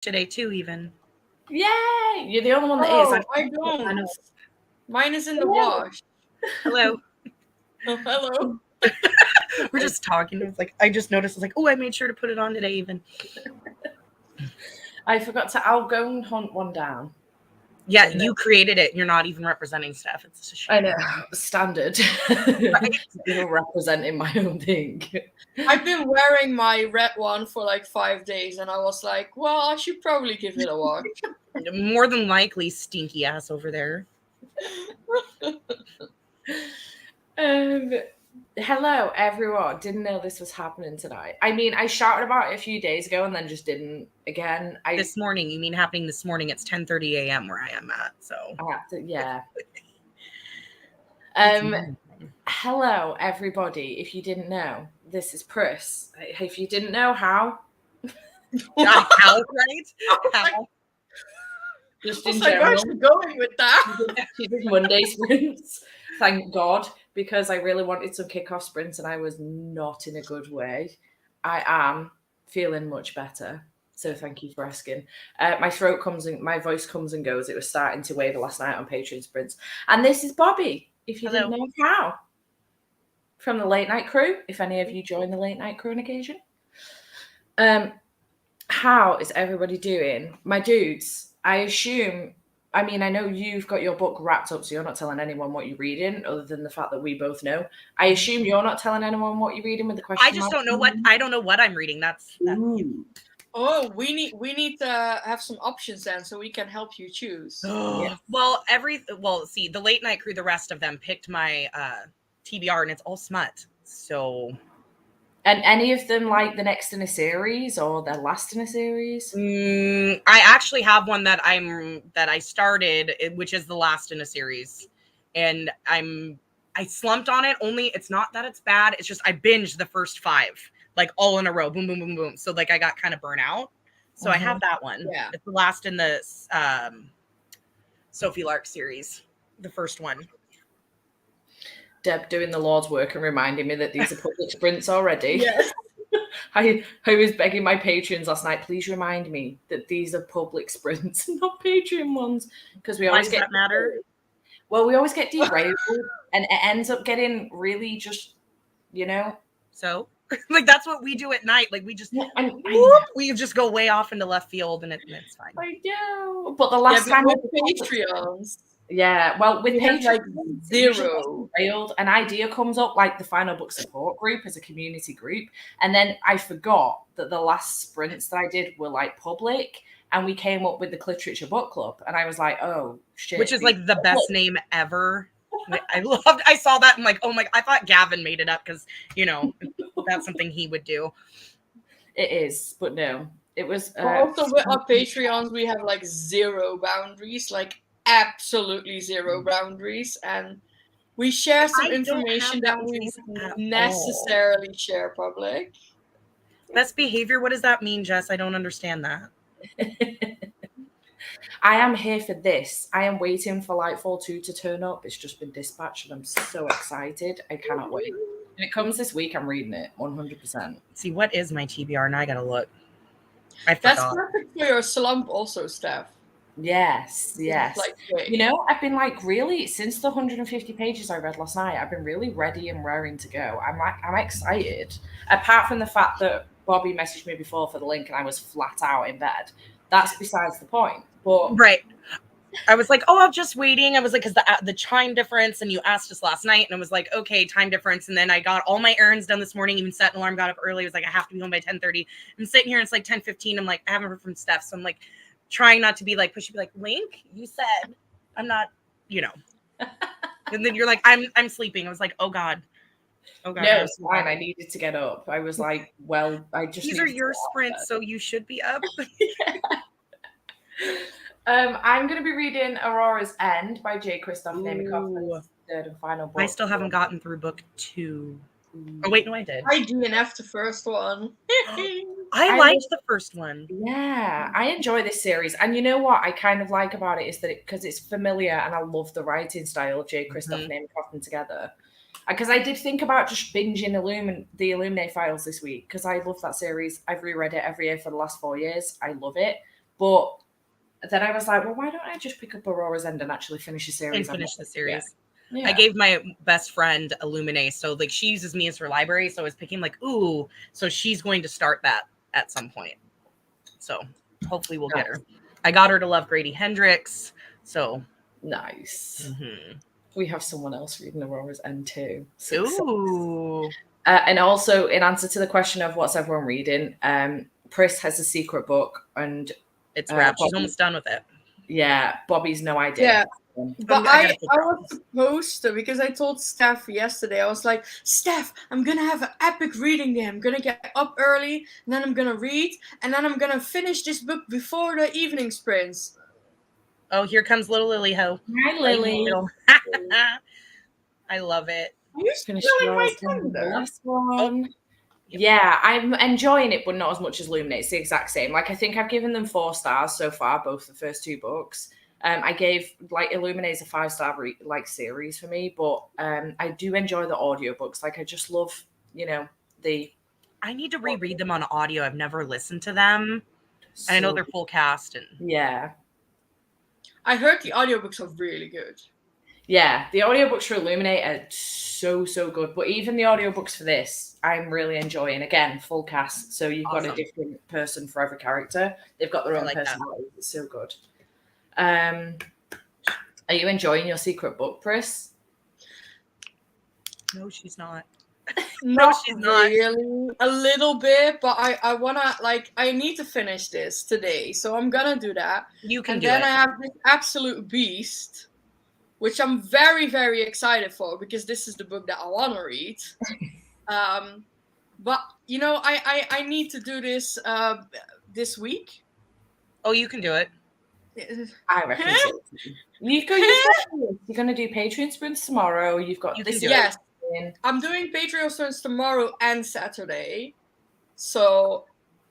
today too, even. Yay! You're the only one that is. Oh, I don't. Mine is in the wash. Hello. Oh, hello. We're just talking. It's like I just noticed. It's like, oh, I made sure to put it on today, even. I forgot to. I'll go and hunt one down. Yeah, you created it. You're not even representing Steph. It's a shame. I know. Standard. Still representing my own thing. I've been wearing my red one for like 5 days, and I was like, well, I should probably give it a wash. More than likely, stinky ass over there. Hello, everyone. Didn't know this was happening tonight. I mean, I shouted about it a few days ago and then just didn't again. This morning, you mean happening this morning? It's 10:30 a.m. where I am at, so. I have to, yeah. Hello, everybody. If you didn't know, this is Pris. If you didn't know how. How, right? How? Just I was in like, general. where's she going with that? She did Monday sprints. Thank God, because I really wanted some kickoff sprints and I was not in a good way. I am feeling much better. So thank you for asking. My throat comes and my voice comes and goes. It was starting to waver last night on Patreon sprints. And this is Bobby, if you didn't know how. From the Late Night Crew, if any of you join the Late Night Crew on occasion. How is everybody doing? My dudes, I assume, I mean, I know you've got your book wrapped up, so you're not telling anyone what you're reading, other than the fact that we both know. I assume you're not telling anyone what you're reading with the question. I just don't know what I'm reading. That's Oh, we need to have some options then, so we can help you choose. Well, see, the Late Night Crew, the rest of them picked my TBR, and it's all smut. So. And any of them like the next in a series or the last in a series? I actually have one that I started, which is the last in a series, and I slumped on it. Only it's not that it's bad. It's just I binged the first 5 like all in a row, boom, boom, boom, boom. So like I got kind of burnt out. So I have that one. Yeah, it's the last in the Sophie Lark series, the first one. Deb doing the Lord's work and reminding me that these are public sprints already. Yes. I was begging my patrons last night, please remind me that these are public sprints, not Patreon ones, because we always get matter. Well, we always get derailed, and it ends up getting really just, So, like that's what we do at night. Like we just we just go way off into left field, and it's fine. I know, but the last time with Patreons. Yeah, well, with Patreon, like 0. An idea comes up, like the Final Book Support Group as a community group, and then I forgot that the last sprints that I did were like public, and we came up with the Cliterature Book Club, and I was like, oh shit, which is like the best name ever. I saw that and like, oh my, I thought Gavin made it up because that's something he would do. It is, but no, it was. Also, with our Patreons, we have like 0 boundaries, like absolutely 0 boundaries, and we share some information that we wouldn't necessarily share public. Best behavior, what does that mean, Jess? I don't understand that. I am here for this. I am waiting for Lightfall 2 to turn up. It's just been dispatched and I'm so excited. I cannot wait. When it comes this week, I'm reading it 100%. See, what is my TBR? Now I gotta look. I forgot. That's perfect for your slump also, Steph. Yes. I've been like really, since the 150 pages I read last night, I've been really ready and raring to go. I'm excited. Apart from the fact that Bobby messaged me before for the link and I was flat out in bed. That's besides the point. But right. I was like, I'm just waiting. I was like, because the time difference, and you asked us last night, and I was like, okay, time difference. And then I got all my errands done this morning, even set an alarm, got up early. I was like, I have to be home by 10:30. I'm sitting here and it's like 10:15. I'm like, I haven't heard from Steph. So I'm like trying not to be like pushy, be like, Link, you said I'm not, and then you're like, I'm sleeping. I was like, oh God. No, it's fine. I needed to get up. I was like, well, I just these are your sprints, so you should be up. I'm going to be reading Aurora's End by J. Christoph Nemikoff, third and final book. I still haven't gotten through book 2. Oh wait, no, I did. I DNF'd the first one. I liked the first one. Yeah, I enjoy this series, and you know what I kind of like about it is that because it's familiar, and I love the writing style of J. Christoph Nemikoff together. Because I did think about just binging the Illuminae Files this week because I love that series. I've reread it every year for the last 4 years. I love it. But then I was like, well, why don't I just pick up Aurora's End and actually finish the series? And finish the series. Yeah. I gave my best friend Illuminae, so like she uses me as her library. So I was picking like, ooh, so she's going to start that at some point. So hopefully we'll get her. I got her to love Grady Hendrix. So nice. Mm-hmm. We have someone else reading Aurora's End too. Ooh. And also, in answer to the question of what's everyone reading, Pris has a secret book, and it's wrapped. She's almost done with it. Yeah, Bobby's no idea. Yeah. But I was supposed to, because I told Steph yesterday, I was like, Steph, I'm going to have an epic reading day. I'm going to get up early, and then I'm going to read, and then I'm going to finish this book before the evening sprints. Oh, here comes little Lily Ho. Hi, Lily. I love it. You spelling my tongue there? Last one. Yeah, I'm enjoying it, but not as much as Illuminae. It's the exact same. Like, I think I've given them 4 stars so far, both the first 2 books. I gave, like, Illuminae's a 5-star series for me, but I do enjoy the audiobooks. Like, I just love, I need to reread them on audio. I've never listened to them. And I know they're full cast. And yeah. I heard the audiobooks are really good. Yeah, the audiobooks for Illuminae are so good. But even the audiobooks for this, I'm really enjoying. Again, full cast. So you've got a different person for every character. They've got their own personality. It's so good. Are you enjoying your secret book, Pris? No, she's not. No, she's not. Really. A little bit, but I wanna, like, I need to finish this today, so I'm gonna do that. You can and do then it. I have this Absolute Beast, which I'm very, very excited for, because this is the book that I want to read. But I need to do this this week. Oh, you can do it. I reckon so. You're going to do Patreon sprints tomorrow. You've got this. Yes, I'm doing Patreon sprints tomorrow and Saturday. So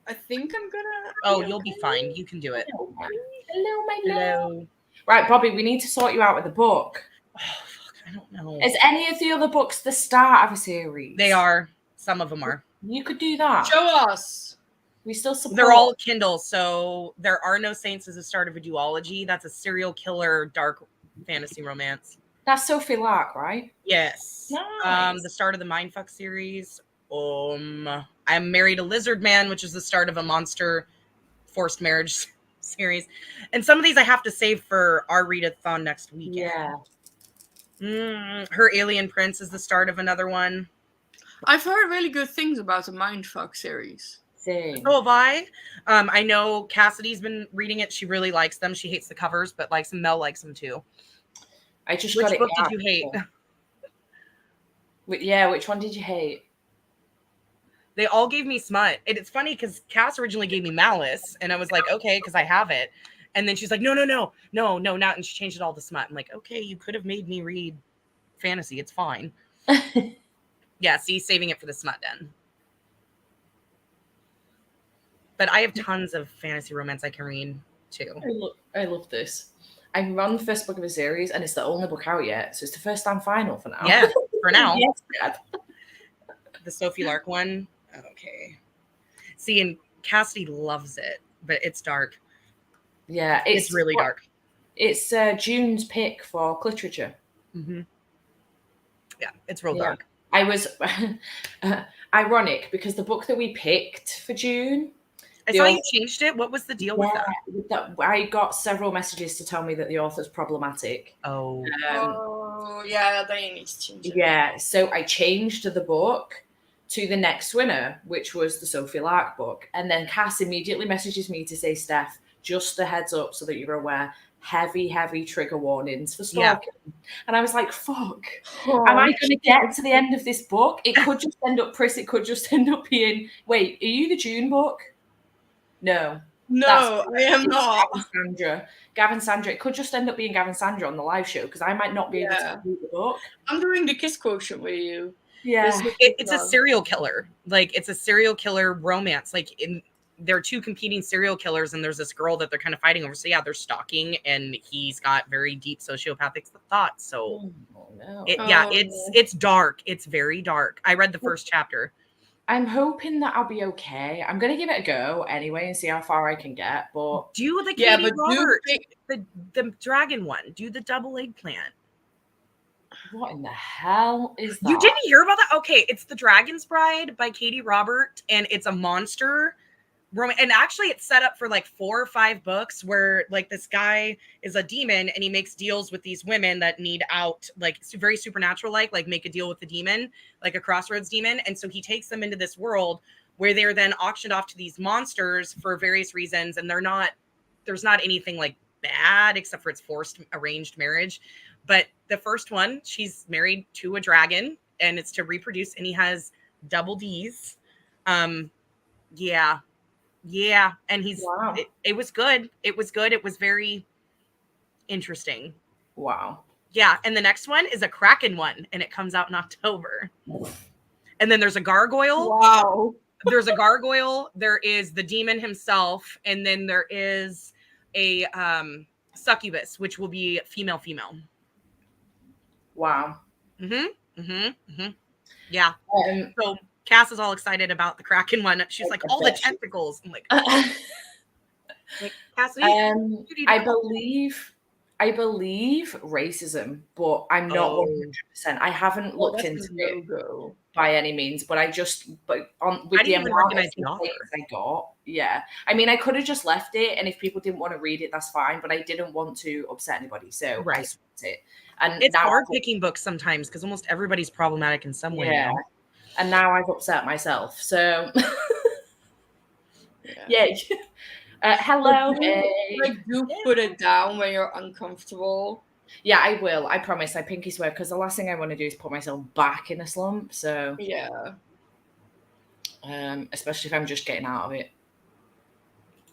I think I'm gonna. Oh, you'll be fine. You can do it. Hello, my love. Right, Bobby, we need to sort you out with a book. Oh, fuck, I don't know. Is any of the other books the start of a series? They are. Some of them are. You could do that. Show us. We still support. They're all Kindle, so There Are No Saints is the start of a duology. That's a serial killer dark fantasy romance. That's Sophie Lark, right? Yes. Nice. The start of the Mindfuck series. I'm Married a Lizard Man, which is the start of a monster forced marriage series. And some of these I have to save for our readathon next weekend. Yeah. Her Alien Prince is the start of another one. I've heard really good things about the Mindfuck series. Same. Oh, have I? I know Cassidy's been reading it. She really likes them. She hates the covers, but likes them. Mel likes them too. I just Which got it. book did you hate? Yeah, which one did you hate? They all gave me smut. It's funny because Cass originally gave me Malice, and I was like, okay, because I have it. And then she's like, no, not. And she changed it all to smut. I'm like, okay, you could have made me read fantasy. It's fine. Yeah, see, saving it for the smut den. But I have tons of fantasy romance I can read too. I love this. I'm on the first book of a series, and it's the only book out yet, so it's the first time final for now. Yeah, for now. Yes, Dad. The Sophie Lark one. Okay. See, and Cassidy loves it, but it's dark. Yeah, it's really dark. It's June's pick for literature. Mm-hmm. Yeah, it's real dark. I was ironic because the book that we picked for June. I saw you changed it. What was the deal with that? I got several messages to tell me that the author's problematic. Oh. Yeah, they need to change it. Yeah, so I changed the book to the next winner, which was the Sophie Lark book. And then Cass immediately messages me to say, Steph, just a heads up so that you're aware, heavy trigger warnings for stalking. Yeah. And I was like, fuck, am I going to get to the end of this book? It could just end up Pris, it could just end up being, wait, are you the June book? No, I am not. Gavin Sandra. It could just end up being Gavin Sandra on the live show because I might not be able to read the book. I'm doing the Kiss Quotient with you. Yeah, it's a serial killer. Like it's a serial killer romance. Like there are two competing serial killers, and there's this girl that they're kind of fighting over. So yeah, they're stalking, and he's got very deep sociopathic thoughts. So it's dark. It's very dark. I read the first chapter. I'm hoping that I'll be okay. I'm gonna give it a go anyway and see how far I can get. But Do the Yeah, Katie but do Roberts, pick- the dragon one. Do the double eggplant. what in the hell is You that? didn't hear about that? Okay, it's The Dragon's Bride by Katie Robert, and it's a monster. And actually, it's set up for like 4 or 5 books where like this guy is a demon and he makes deals with these women that need out, like very supernatural, like make a deal with the demon, like a crossroads demon. And so he takes them into this world where they're then auctioned off to these monsters for various reasons. And there's not anything like bad except for it's forced arranged marriage. But the first one, she's married to a dragon and it's to reproduce, and he has double D's. Yeah. Yeah, and Wow. it was good. It was good. It was very interesting. Wow. Yeah, and the next one is a Kraken one, and it comes out in October. And then there's a gargoyle. Wow. There's a gargoyle. There is the demon himself, and then there is a succubus, which will be female. Wow. Yeah. So Cass is all excited about the Kraken one. She's like, all the tentacles. I'm like, Cassidy, I believe racism, but I'm not 100%. I haven't looked into it by any means, but with the amount of mistakes I got, yeah. I mean, I could have just left it, and if people didn't want to read it, that's fine. But I didn't want to upset anybody, so I swapped it. And it's hard picking books sometimes because almost everybody's problematic in some way. Yeah. Now. And now I've upset myself. So, yeah. Hello. Do put it down when you're uncomfortable. Yeah, I will. I promise. I pinky swear, because the last thing I want to do is put myself back in a slump. So, yeah. Especially if I'm just getting out of it.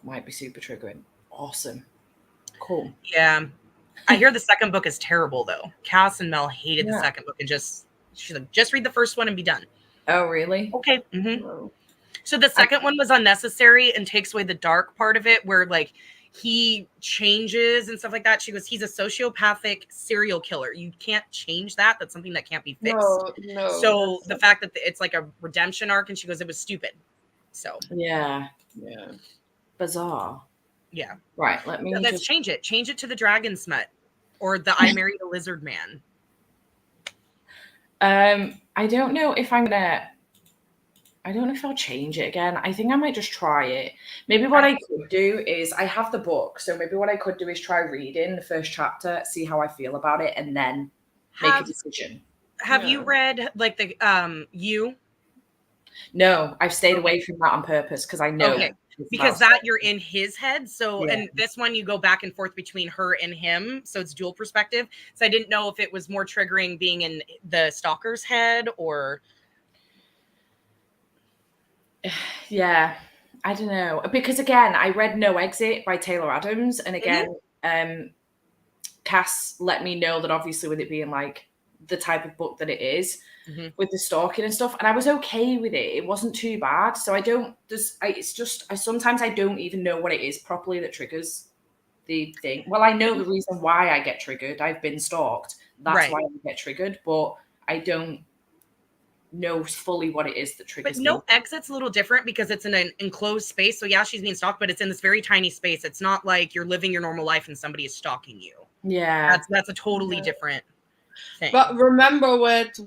Might be super triggering. Awesome. Cool. Yeah. I hear the second book is terrible, though. Cass and Mel hated the second book and she's like, just read the first one and be done. Oh, really? Okay. Mm-hmm. So the second one was unnecessary and takes away the dark part of it, where like he changes and stuff like that. She goes, he's a sociopathic serial killer. You can't change that. That's something that can't be fixed. No. So the fact that it's like a redemption arc, and she goes, it was stupid. So yeah. Bizarre. Yeah. Right. Let's change it. Change it to the Dragon Smut or the I Married a Lizard Man. I don't know if I'll change it again. I think I might just try it. Maybe what I could do is, I have the book, so maybe what I could do is try reading the first chapter, see how I feel about it, and then make a decision. Have you read like the You? No, I've stayed away from that on purpose because I know. Okay. Because you're in his head. So, and this one you go back and forth between her and him. So it's dual perspective. So I didn't know if it was more triggering being in the stalker's head or. Yeah, I don't know. Because again, I read No Exit by Taylor Adams. And again, Cass let me know that obviously with it being like the type of book that it is, with the stalking and stuff, and I was okay with it. It wasn't too bad. So sometimes I don't even know what it is properly that triggers the thing. Well, I know the reason why I get triggered. I've been stalked. That's why I get triggered, but I don't know fully what it is that triggers me. No Exit's a little different because it's in an enclosed space. So yeah, she's being stalked, but it's in this very tiny space. It's not like you're living your normal life and somebody is stalking you. Yeah. That's a totally different thing. But remember with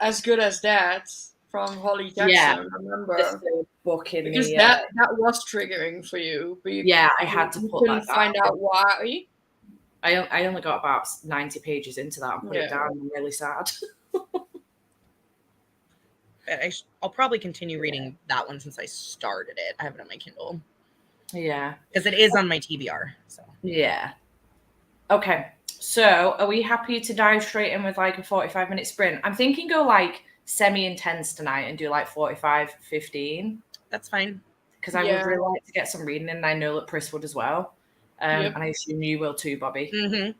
As Good as That from Holly Jackson, remember? The book in because that was triggering for you. But I had to put that down. Find out why. I only got about 90 pages into that and put it down. I'm really sad. I'll probably continue reading that one since I started it. I have it on my Kindle. Yeah. Because it is on my TBR. So yeah. Okay. So are we happy to dive straight in with like a 45-minute sprint? I'm thinking go like semi-intense tonight and do like 45, 15. That's fine. Because I would really like to get some reading in, and I know that Pris would as well. And I assume you will too, Bobby. Mm-hmm.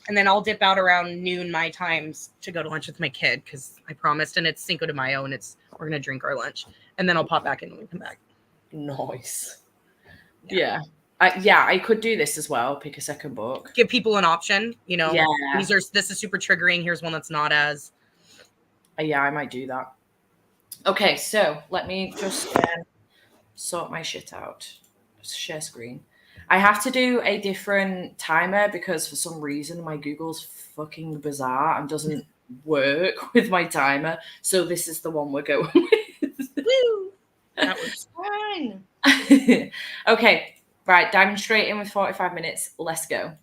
And then I'll dip out around noon my times to go to lunch with my kid because I promised, and it's Cinco de Mayo, and we're gonna drink our lunch, and then I'll pop back in when we come back. Nice. Yeah. I could do this as well. Pick a second book. Give people an option. You know. Yeah. This is super triggering. Here's one that's not as. Yeah, I might do that. Okay, so let me just sort my shit out. Share screen. I have to do a different timer because for some reason my Google's fucking bizarre and doesn't work with my timer. So this is the one we're going with. Woo! That was Fine. Okay, right, diving straight in with 45 minutes. Let's go.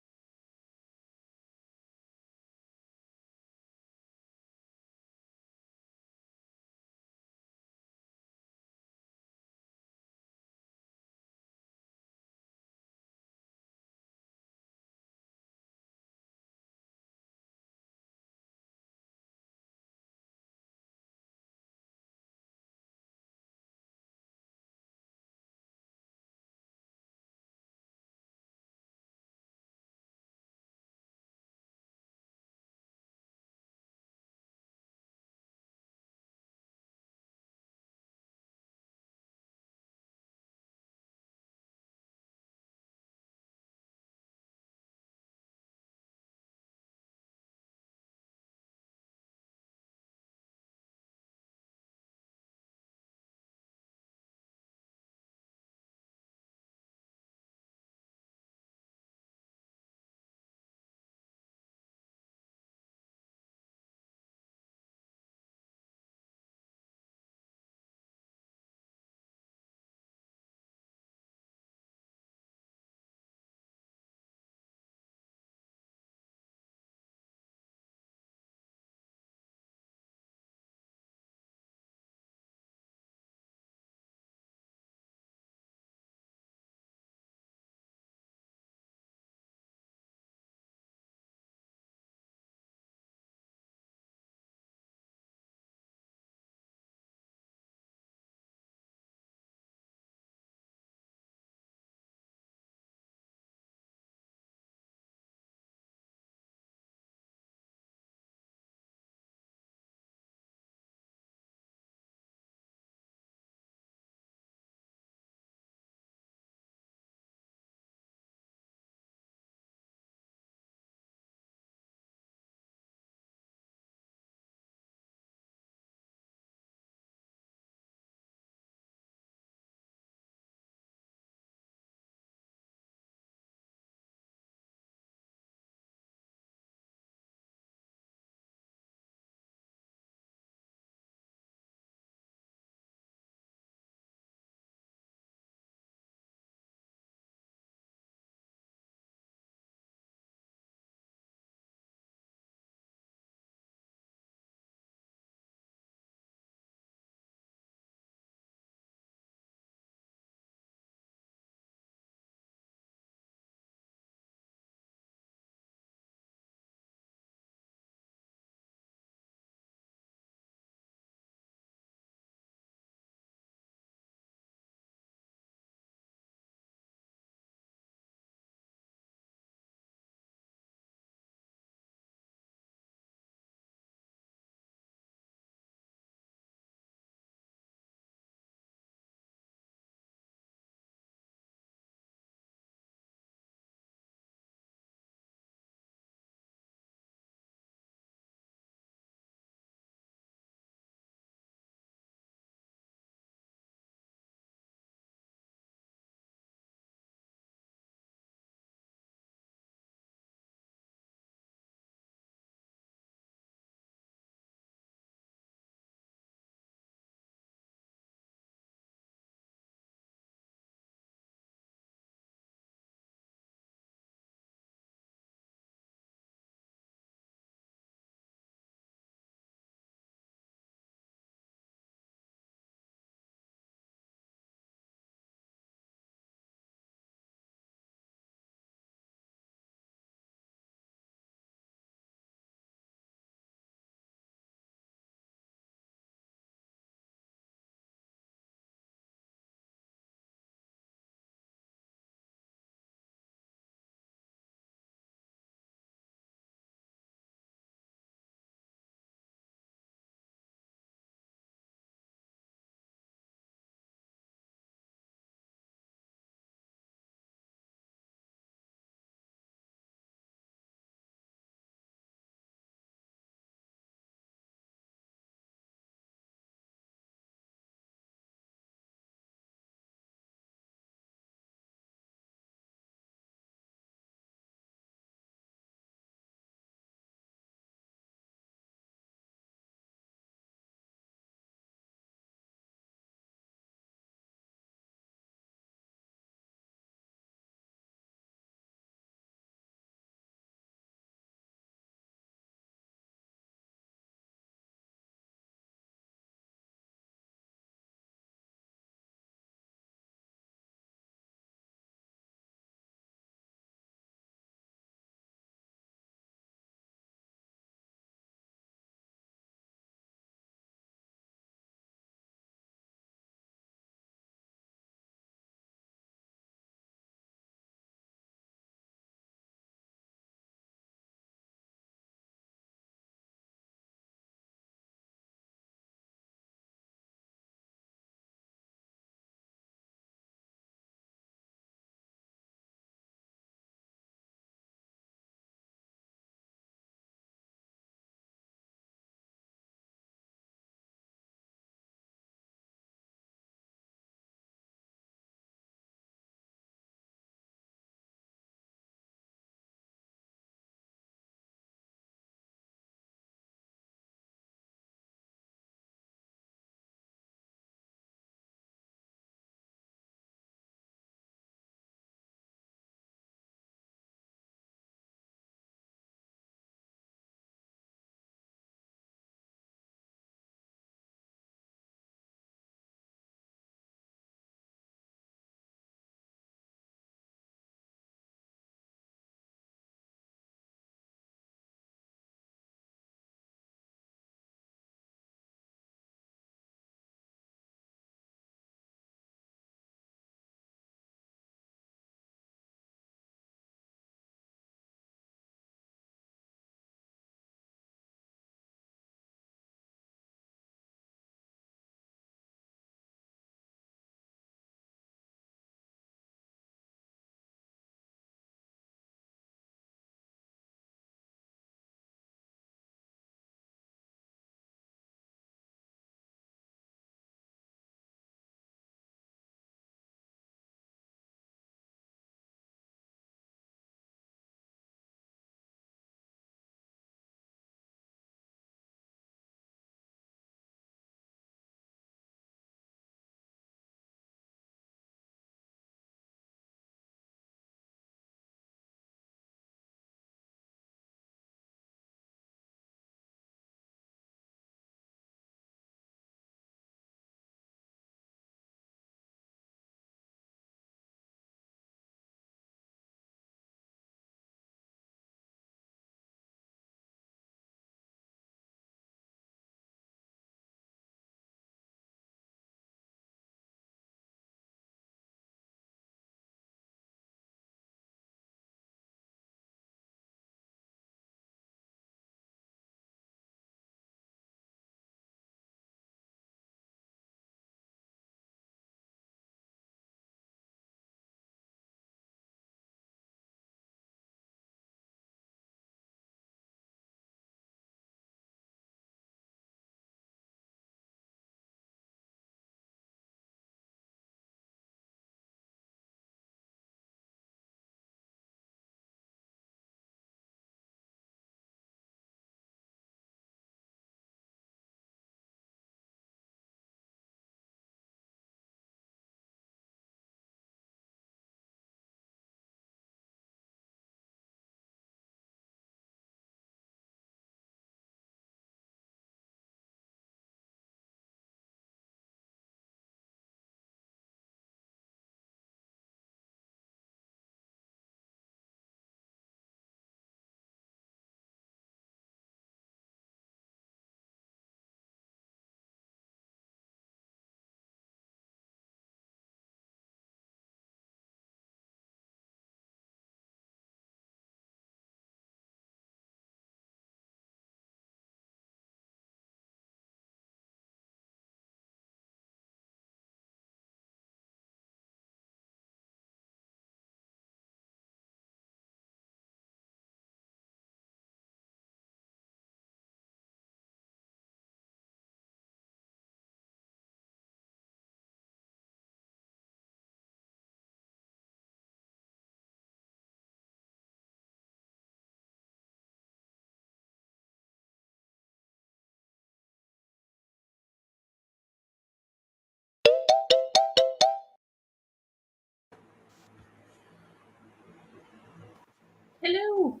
Hello.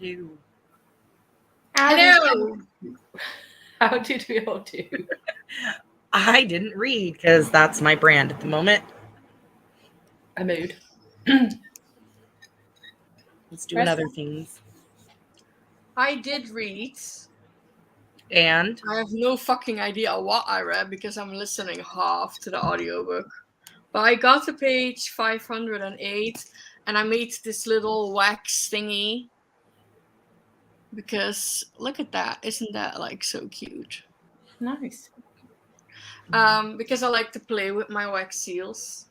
Hello. Hello. How did we all do? I didn't read because that's my brand at the moment. A mood. Let's do other things. I did read. And I have no fucking idea what I read because I'm listening half to the audiobook. But I got to page 508 and I made this little wax thingy. Because look at that. Isn't that like so cute? Nice. Because I like to play with my wax seals.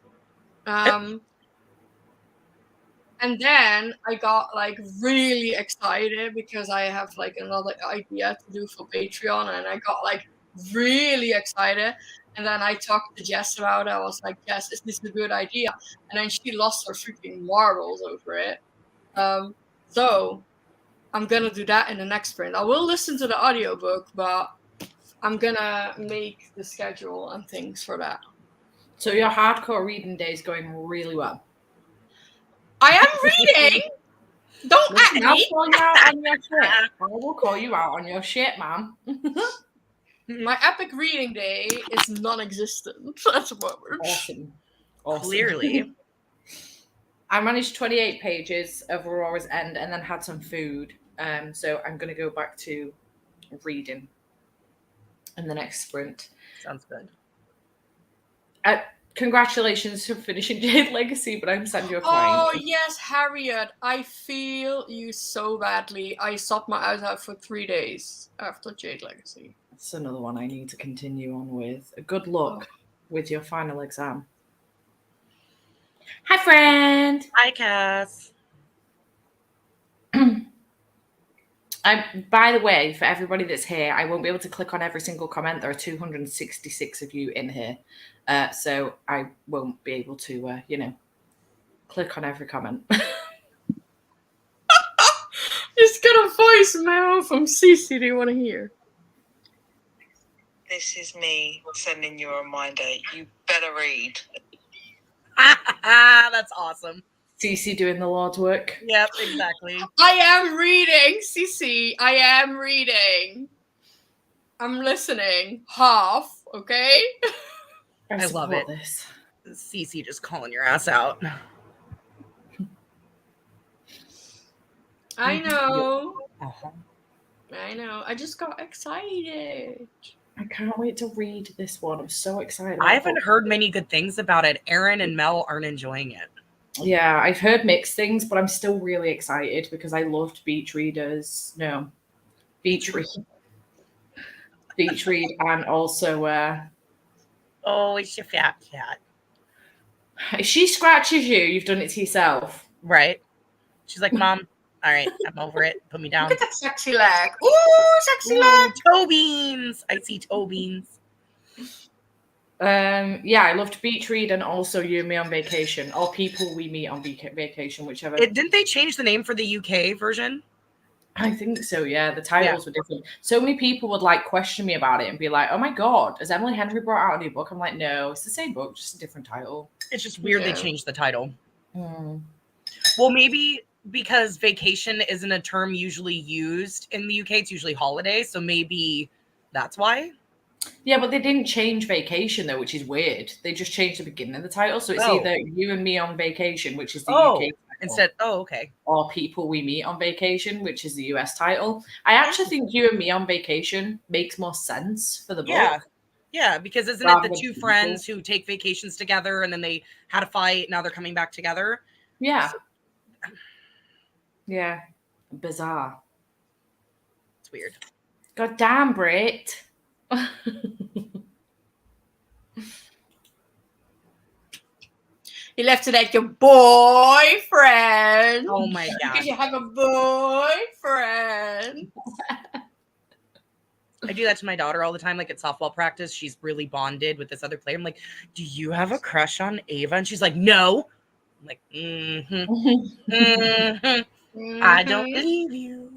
And then I got like really excited because I have like another idea to do for Patreon, and I got like really excited. And then I talked to Jess about it. I was like, Jess, is this a good idea? And then she lost her freaking marbles over it. So I'm gonna do that in the next sprint. I will listen to the audiobook, but I'm gonna make the schedule and things for that. So your hardcore reading day is going really well. I am reading. Don't at I'll me. call you out on your shit. I will call you out on your shit, man. My epic reading day is non-existent at the moment. Awesome. clearly, I managed 28 pages of Aurora's End and then had some food. So I'm going to go back to reading in the next sprint. sounds good. Congratulations for finishing Jade Legacy, but I'm sad you're crying. Oh, yes, Harriet. I feel you so badly. I sobbed my eyes out for 3 days after Jade Legacy. That's another one I need to continue on with. Good luck with your final exam. Hi, friend. Hi, Cass. By the way, for everybody that's here, I won't be able to click on every single comment. There are 266 of you in here. So I won't be able to, click on every comment. Just got a voicemail from Cece. Do you want to hear? This is me sending you a reminder. You better read. That's awesome. Cece doing the Lord's work. Yep, exactly. I am reading, Cece. I am reading. I'm listening. Half, okay? I love it. This. Cece just calling your ass out. I know. Uh-huh. I know. I just got excited. I can't wait to read this one. I'm so excited. I haven't heard many good things about it. Aaron and Mel aren't enjoying it. Yeah, I've heard mixed things, but I'm still really excited because I loved Beach Read, and also Oh, it's your fat cat. if she scratches you, you've done it to yourself. Right? She's like, Mom, all right, I'm over it. Put me down. Look at that sexy leg. Ooh, sexy leg. Toe beans. I see toe beans. Yeah, I loved Beach Read and also You and Me on Vacation, or People We Meet on Vacation, whichever. Didn't they change the name for the UK version? I think so, yeah. The titles were different. So many people would like question me about it and be like, oh my God, has Emily Henry brought out a new book? I'm like, no, it's the same book, just a different title. It's just weird they changed the title. Mm. Well, maybe because vacation isn't a term usually used in the UK. It's usually holiday. So maybe that's why. Yeah, but they didn't change Vacation, though, which is weird. They just changed the beginning of the title. So it's either You and Me on Vacation, which is the UK title, instead. Oh, okay. Or People We Meet on Vacation, which is the US title. I actually think You and Me on Vacation makes more sense for the book. Yeah, because isn't it the two friends who take vacations together and then they had a fight, now they're coming back together? Yeah. Yeah. Bizarre. It's weird. God damn, Brit. You left it at your boyfriend. Oh my God. Because you have a boyfriend. I do that to my daughter all the time, like at softball practice. She's really bonded with this other player. I'm like, do you have a crush on Ava? And she's like, no. I'm like, I don't believe you.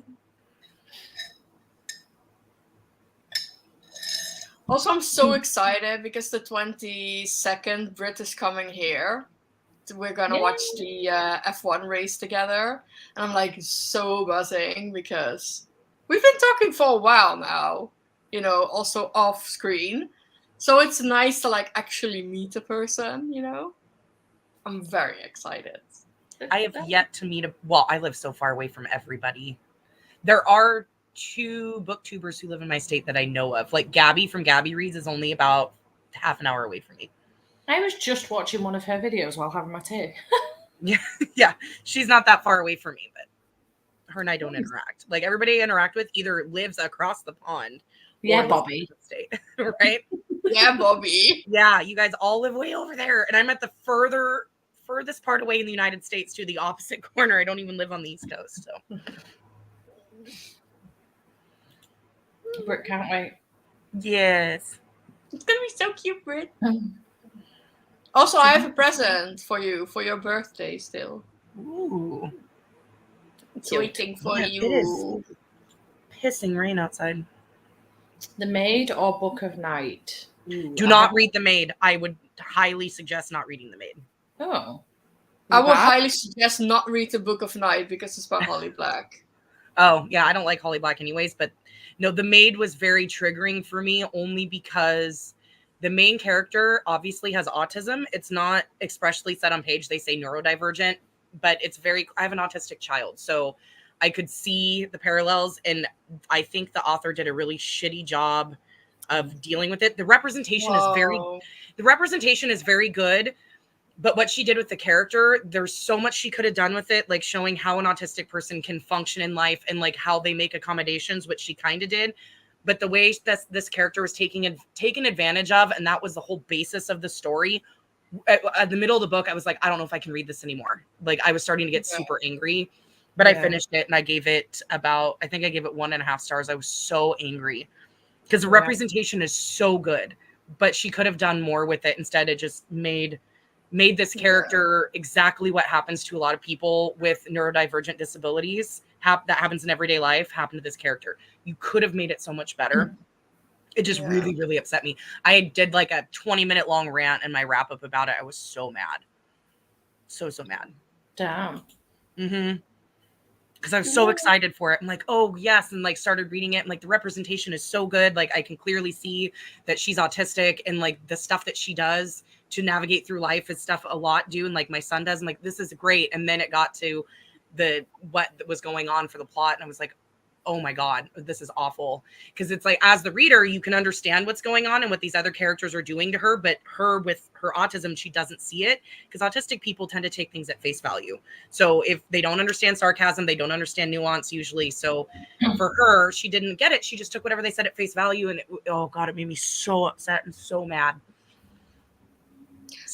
Also, I'm so excited because the 22nd Brit is coming here we're gonna watch the F1 race together, and I'm like so buzzing because we've been talking for a while now, you know, also off screen. So it's nice to like actually meet a person, you know. I'm very excited. I have yet to meet I live so far away from everybody. There are 2 booktubers who live in my state that I know of. Like Gabby from Gabby Reads is only about half an hour away from me. I was just watching one of her videos while having my tea. Yeah, she's not that far away from me, but her and I don't interact. Like everybody I interact with either lives across the pond. Yeah, or Bobby. lives in the state, right? Yeah, Bobby. Yeah, you guys all live way over there, and I'm at the furthest part away in the United States to the opposite corner. I don't even live on the East Coast, so. Britt, can't wait. Yes. It's gonna be so cute, Britt. Also, I have a present for you for your birthday still. Ooh. It's waiting for Yeah, you. it is pissing rain outside. The Maid or Book of Night? Ooh, Do not read The Maid. I would highly suggest not reading The Maid. Oh. I would Bad? highly suggest not read the Book of Night because it's by Holly Black. Oh, yeah, I don't like Holly Black anyways, but no, The Maid was very triggering for me only because the main character obviously has autism. It's not expressly said on page. They say neurodivergent, but I have an autistic child, so I could see the parallels, and I think the author did a really shitty job of dealing with it. The representation is very good, but what she did with the character, there's so much she could have done with it, like showing how an autistic person can function in life and like how they make accommodations, which she kind of did. But the way this character was taken advantage of, and that was the whole basis of the story. At the middle of the book, I was like, I don't know if I can read this anymore. Like I was starting to get super angry, but I finished it and I gave it 1.5 stars. I was so angry because the representation is so good, but she could have done more with it. Instead, it just made this character exactly what happens to a lot of people with neurodivergent disabilities. That happens in everyday life, happened to this character. You could have made it so much better. It just really, really upset me. I did like a 20-minute long rant in my wrap up about it. I was so mad. So mad. Damn. Mm-hmm. Because I was so excited for it. I'm like, oh yes. And like started reading it. And like the representation is so good. Like I can clearly see that she's autistic, and like the stuff that she does to navigate through life is stuff a lot do. And like my son does. I'm like, this is great. And then it got to what was going on for the plot. And I was like, oh my God, this is awful. Because it's like, as the reader, you can understand what's going on and what these other characters are doing to her. But her, with her autism, she doesn't see it, because autistic people tend to take things at face value. So if they don't understand sarcasm, they don't understand nuance usually. So for her, she didn't get it. She just took whatever they said at face value. And oh God, it made me so upset and so mad.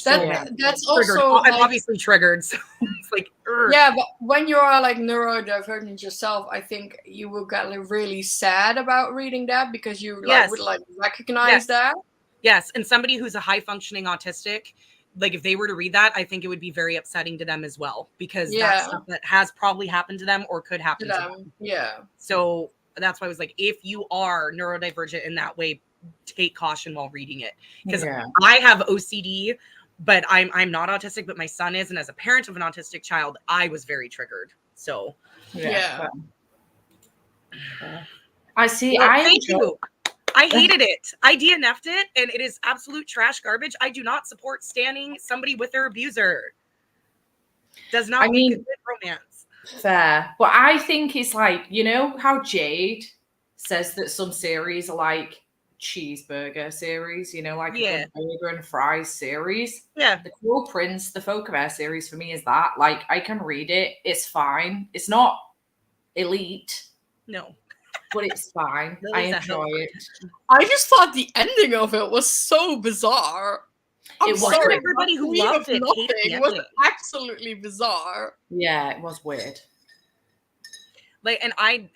That's triggered. also I'm obviously triggered. So it's like, yeah, but when you are like neurodivergent yourself, I think you will get like, really sad about reading that because you like would like recognize that. Yes, and somebody who's a high functioning autistic, like if they were to read that, I think it would be very upsetting to them as well, because that's stuff that has probably happened to them or could happen to them. Yeah. So that's why I was like, if you are neurodivergent in that way, take caution while reading it, because I have OCD. But I'm not autistic, but my son is. And as a parent of an autistic child, I was very triggered. So, I see. Well, thank you. I hated it. I DNF'd it, and it is absolute trash garbage. I do not support standing somebody with their abuser. Does not make a good romance. Fair. But I think it's like, you know how Jade says that some series are like cheeseburger series, you know, like a burger and fries series. Yeah. The Cruel Prince, the Folk of Air series for me is that. Like, I can read it. It's fine. It's not elite. No. But it's fine. I enjoy it. I just thought the ending of it was so bizarre. It was everybody who loved it. It was absolutely bizarre. Yeah, it was weird. Like, and I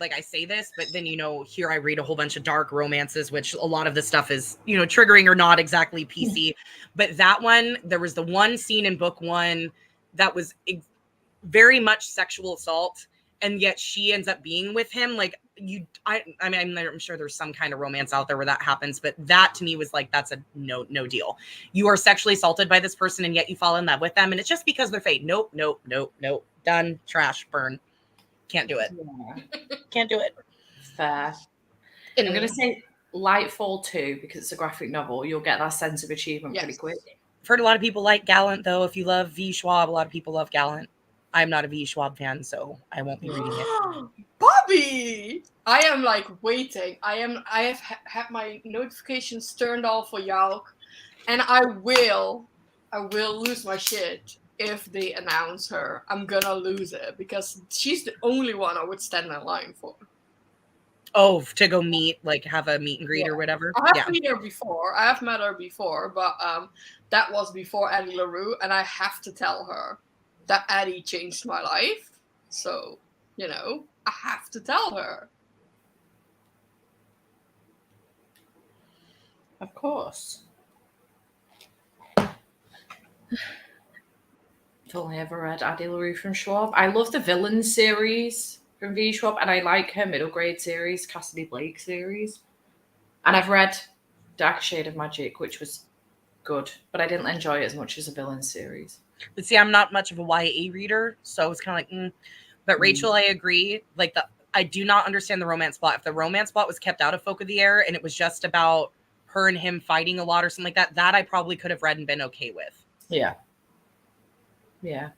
like, I say this, but then, you know, here I read a whole bunch of dark romances, which a lot of this stuff is, you know, triggering or not exactly PC. But that one, there was the one scene in book 1 that was very much sexual assault. And yet she ends up being with him. Like, I mean, I'm sure there's some kind of romance out there where that happens, but that to me was like, that's a no deal. You are sexually assaulted by this person and yet you fall in love with them, and it's just because they're fake. Nope. Done. Trash. Burn. Can't do it. Yeah. Can't do it. Fair. And I'm going to say Lightfall 2 because it's a graphic novel. You'll get that sense of achievement pretty Yes. quick. I've heard a lot of people like Gallant, though. If you love V. Schwab, a lot of people love Gallant. I'm not a V. Schwab fan, so I won't be reading it. Bobby, I am like waiting. I have had my notifications turned off for Yauk, and I will lose my shit if they announce her. I'm gonna lose it because she's the only one I would stand in line for. Oh, to go meet, like have a meet and greet or whatever. I have Yeah. met her before. I have met her before, but that was before Addie LaRue, and I have to tell her that Addie changed my life. So, you know, I have to tell her. Of course. I've only ever read Addie LaRue from Schwab. I love the villain series from V. Schwab, and I like her middle grade series, Cassidy Blake series. And I've read Dark Shade of Magic, which was good, but I didn't enjoy it as much as a villain series. But see, I'm not much of a YA reader, so it's kind of like, But Rachel, I agree. Like I do not understand the romance plot. If the romance plot was kept out of Folk of the Air and it was just about her and him fighting a lot or something like that I probably could have read and been okay with. Yeah. Yeah.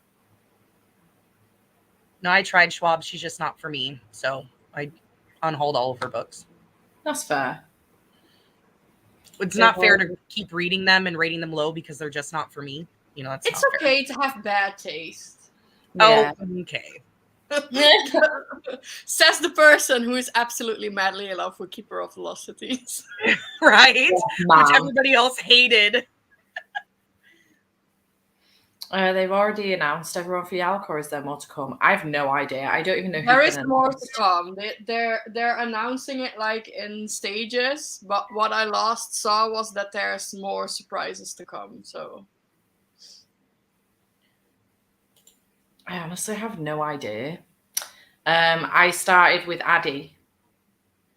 No, I tried Schwab. She's just not for me. So I on hold all of her books. That's fair. It's not fair to keep reading them and rating them low because they're just not for me. You know, that's It's not okay to have bad taste. Yeah. Oh, okay. Says the person who is absolutely madly in love with Keeper of Velocities. Right? Which Mom. everybody else hated. They've already announced everyone for Yalk, or is there more to come? I have no idea. I don't even know who There is more to come. They're announcing it like in stages, but what I last saw was that there's more surprises to come. So I honestly have no idea. I started with Addie.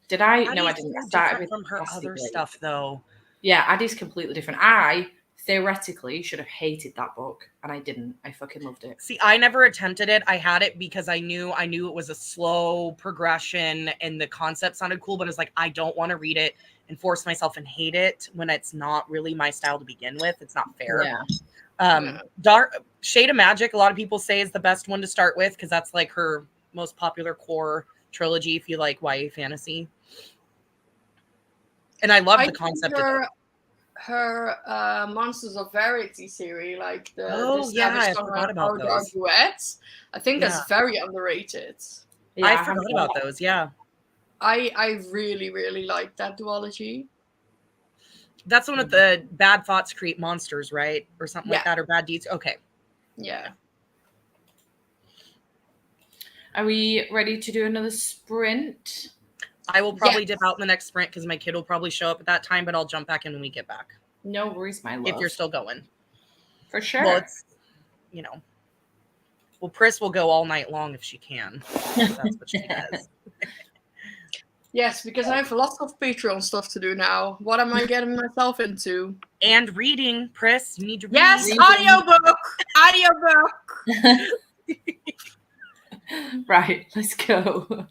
Did I? No, I Addie's didn't. I so started different with from her Cassidy other Blake. stuff, though. Yeah, Addie's completely different. I theoretically should have hated that book, and I didn't. I fucking loved it. See, I never attempted it. I had it because I knew it was a slow progression and the concept sounded cool, but it's like I don't want to read it and force myself and hate it when it's not really my style to begin with. It's not fair. Yeah. Dark Shade of Magic, a lot of people say is the best one to start with because that's like her most popular core trilogy if you like YA fantasy. And I love the concept of it. Her Monsters of Verity series, like the I forgot about those duets. I think that's very underrated. Yeah, I forgot about those. Yeah, I really, really like that duology. That's one with the bad thoughts create monsters, right? Or something like that, or bad deeds. Okay. Yeah. Are we ready to do another sprint? I will probably dip out in the next sprint because my kid will probably show up at that time, but I'll jump back in when we get back. No worries, my love. If you're still going. For sure. Well, it's, Pris will go all night long if she can. That's what she does. Yes, because I have lots of Patreon stuff to do now. What am I getting myself into? And reading, Pris. You need to read. Yes, audiobook. Right, let's go.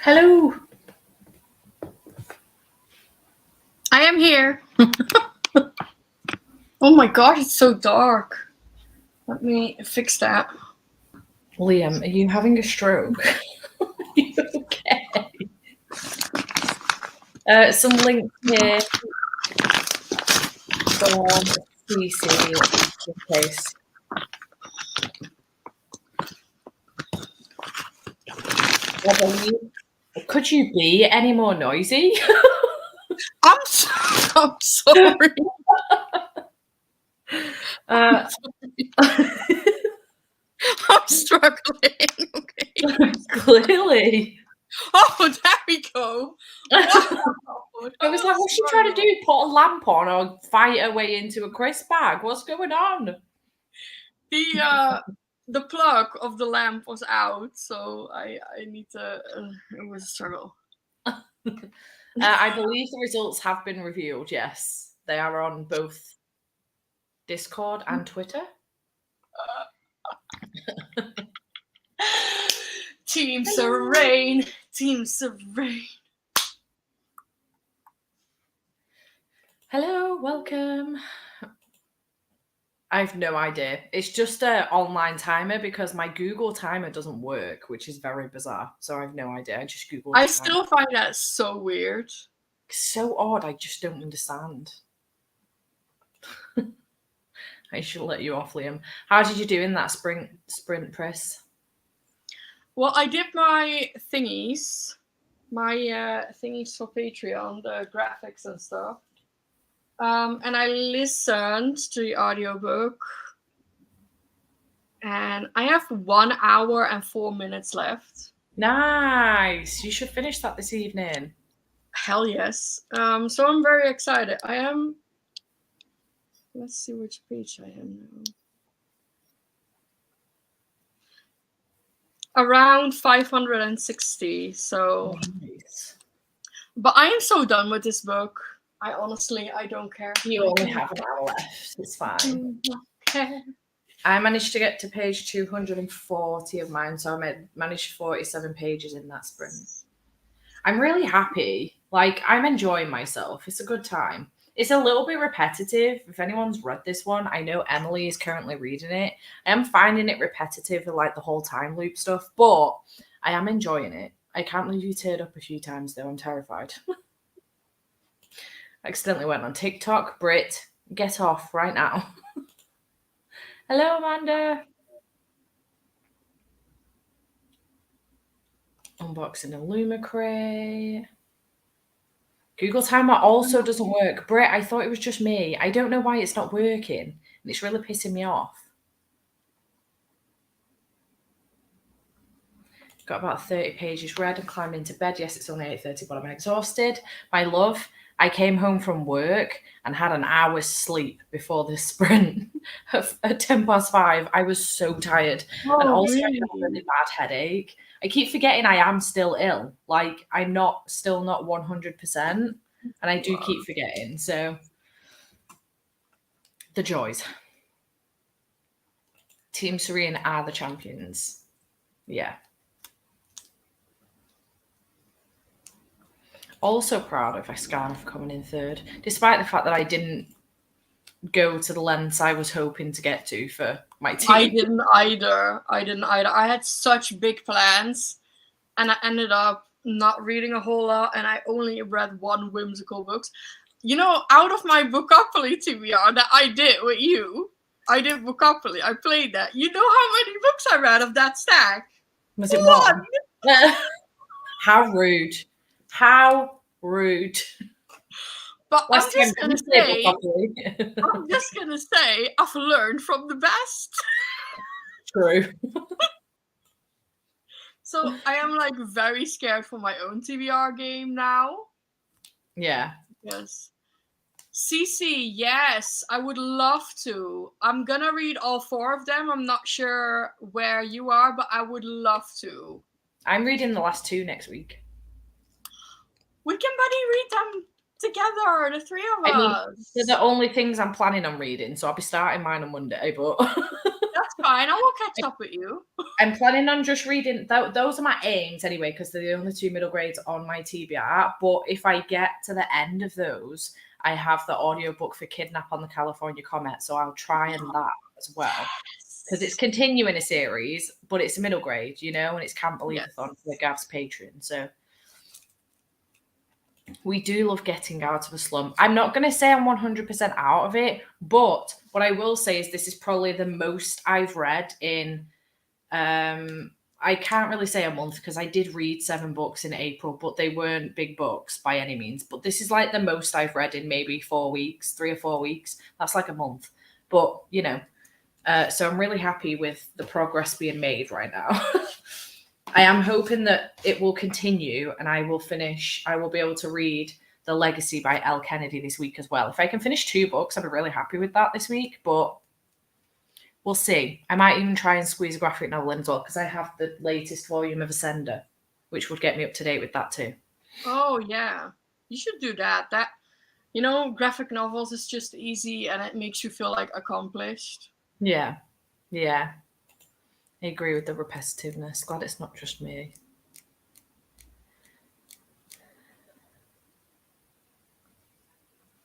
Hello. I am here. Oh my god, it's so dark. Let me fix that. Liam, are you having a stroke? Are you okay? Some links here from CC in case. Could you be any more noisy? I'm sorry. Uh, I'm struggling. Okay. clearly. Oh, there we go. I was like, what's she trying to do? Put a lamp on or fight her way into a crisp bag? What's going on? The plug of the lamp was out, so I need to. It was a struggle. I believe the results have been revealed. Yes, they are on both Discord and Twitter. Team Serene. Team Serene. Hello, welcome. I have no idea. It's just an online timer because my Google timer doesn't work, which is very bizarre. So I have no idea. I just Googled. I still find that so weird. So odd. I just don't understand. I should let you off, Liam. How did you do in that sprint press? Well, I did my thingies for Patreon, the graphics and stuff. And I listened to the audiobook. And I have 1 hour and 4 minutes left. Nice. You should finish that this evening. Hell yes. So I'm very excited. I am. Let's see which page I am now. Around 560. So. Nice. But I am so done with this book. I don't care. You only have an hour left. It's fine. Okay. I managed to get to page 240 of mine, so I managed 47 pages in that sprint. I'm really happy. Like, I'm enjoying myself. It's a good time. It's a little bit repetitive. If anyone's read this one, I know Emily is currently reading it. I am finding it repetitive, like the whole time loop stuff, but I am enjoying it. I can't believe you teared up a few times, though. I'm terrified. I accidentally went on TikTok. Brit, get off right now. Hello, Amanda. Unboxing a Lumacray. Google Timer also doesn't work. Brit, I thought it was just me. I don't know why it's not working. And it's really pissing me off. Got about 30 pages read and climbed into bed. Yes, it's only 8:30, but I'm exhausted. My love, I came home from work and had an hour's sleep before this sprint at 5:10. I was so tired. And also I had a really bad headache. I keep forgetting I am still ill. Like, I'm still not 100%. And I do keep forgetting. So, the joys. Team Serene are the champions. Yeah. Also proud of Escana for coming in third, despite the fact that I didn't go to the lengths I was hoping to get to for my team. I didn't either. I had such big plans, and I ended up not reading a whole lot, and I only read one whimsical book. You know, out of my Bookopoly TBR that I did with you, I did Bookopoly. I played that. You know how many books I read of that stack? Was it one? How rude. How rude. But I'm just gonna say I've learned from the best. True. So I am like very scared for my own TBR game now. Yeah. Yes. CC, yes, I would love to. I'm gonna read all 4 of them. I'm not sure where you are, but I would love to. I'm reading the last 2 next week. We can read them together, the 3 of us. They're the only things I'm planning on reading, so I'll be starting mine on Monday, but That's fine. I will catch up with you. I'm planning on just reading. Those are my aims anyway, because they're the only 2 middle grades on my TBR. But if I get to the end of those, I have the audiobook for Kidnap on the California Comet. So I'll try and that as well. Because it's continuing a series, but it's a middle grade, you know, and it's Can't Believe-a-thon for Gav's Patreon. So we do love getting out of a slump. I'm not going to say I'm 100% out of it, but what I will say is this is probably the most I've read in, I can't really say a month because I did read 7 books in April, but they weren't big books by any means. But this is like the most I've read in maybe 4 weeks, 3 or 4 weeks. That's like a month. But, you know, so I'm really happy with the progress being made right now. I am hoping that it will continue and I will be able to read The Legacy by Elle Kennedy this week as well. If I can finish 2 books, I'll be really happy with that this week, but we'll see. I might even try and squeeze a graphic novel in as well because I have the latest volume of Ascender, which would get me up to date with that too. Oh, yeah. You should do that. That, you know, graphic novels is just easy and it makes you feel like accomplished. Yeah. Yeah. I agree with the repetitiveness. Glad it's not just me.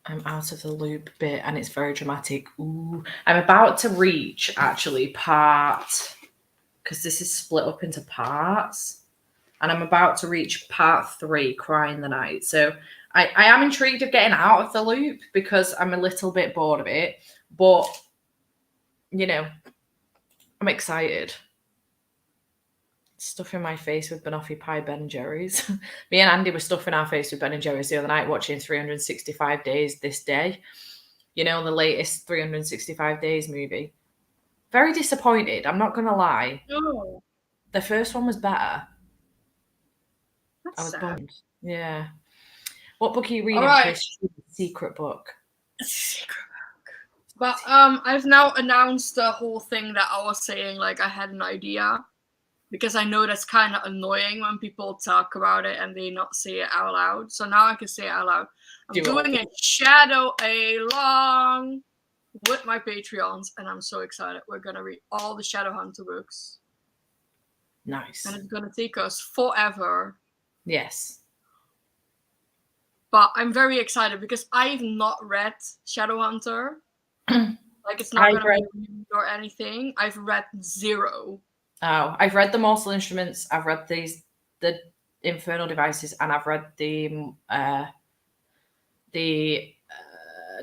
I'm out of the loop bit and it's very dramatic. Ooh, I'm about to reach actually part, because this is split up into parts, and I'm about to reach part 3, Crying the Night. So I am intrigued of getting out of the loop because I'm a little bit bored of it, but you know, I'm excited. Stuffing my face with banoffee pie Ben & Jerry's. Me and Andy were stuffing our face with Ben & Jerry's the other night watching 365 Days This Day. You know, the latest 365 Days movie. Very disappointed, I'm not going to lie. Oh, The first one was better. that's I was sad. bummed. Yeah. What book are you reading, All right. Chris? Secret book. Secret book. But I've now announced the whole thing that I was saying, like I had an idea. Because I know that's kind of annoying when people talk about it and they not say it out loud. So now I can say it out loud. I'm doing a Shadow along with my Patreons, and I'm so excited. We're gonna read all the Shadowhunter books. Nice. And it's gonna take us forever. Yes. But I'm very excited because I've not read Shadowhunter. Like it's not gonna be reviewed or anything. I've read 0. Oh, I've read the Mortal Instruments. I've read the Infernal Devices, and I've read the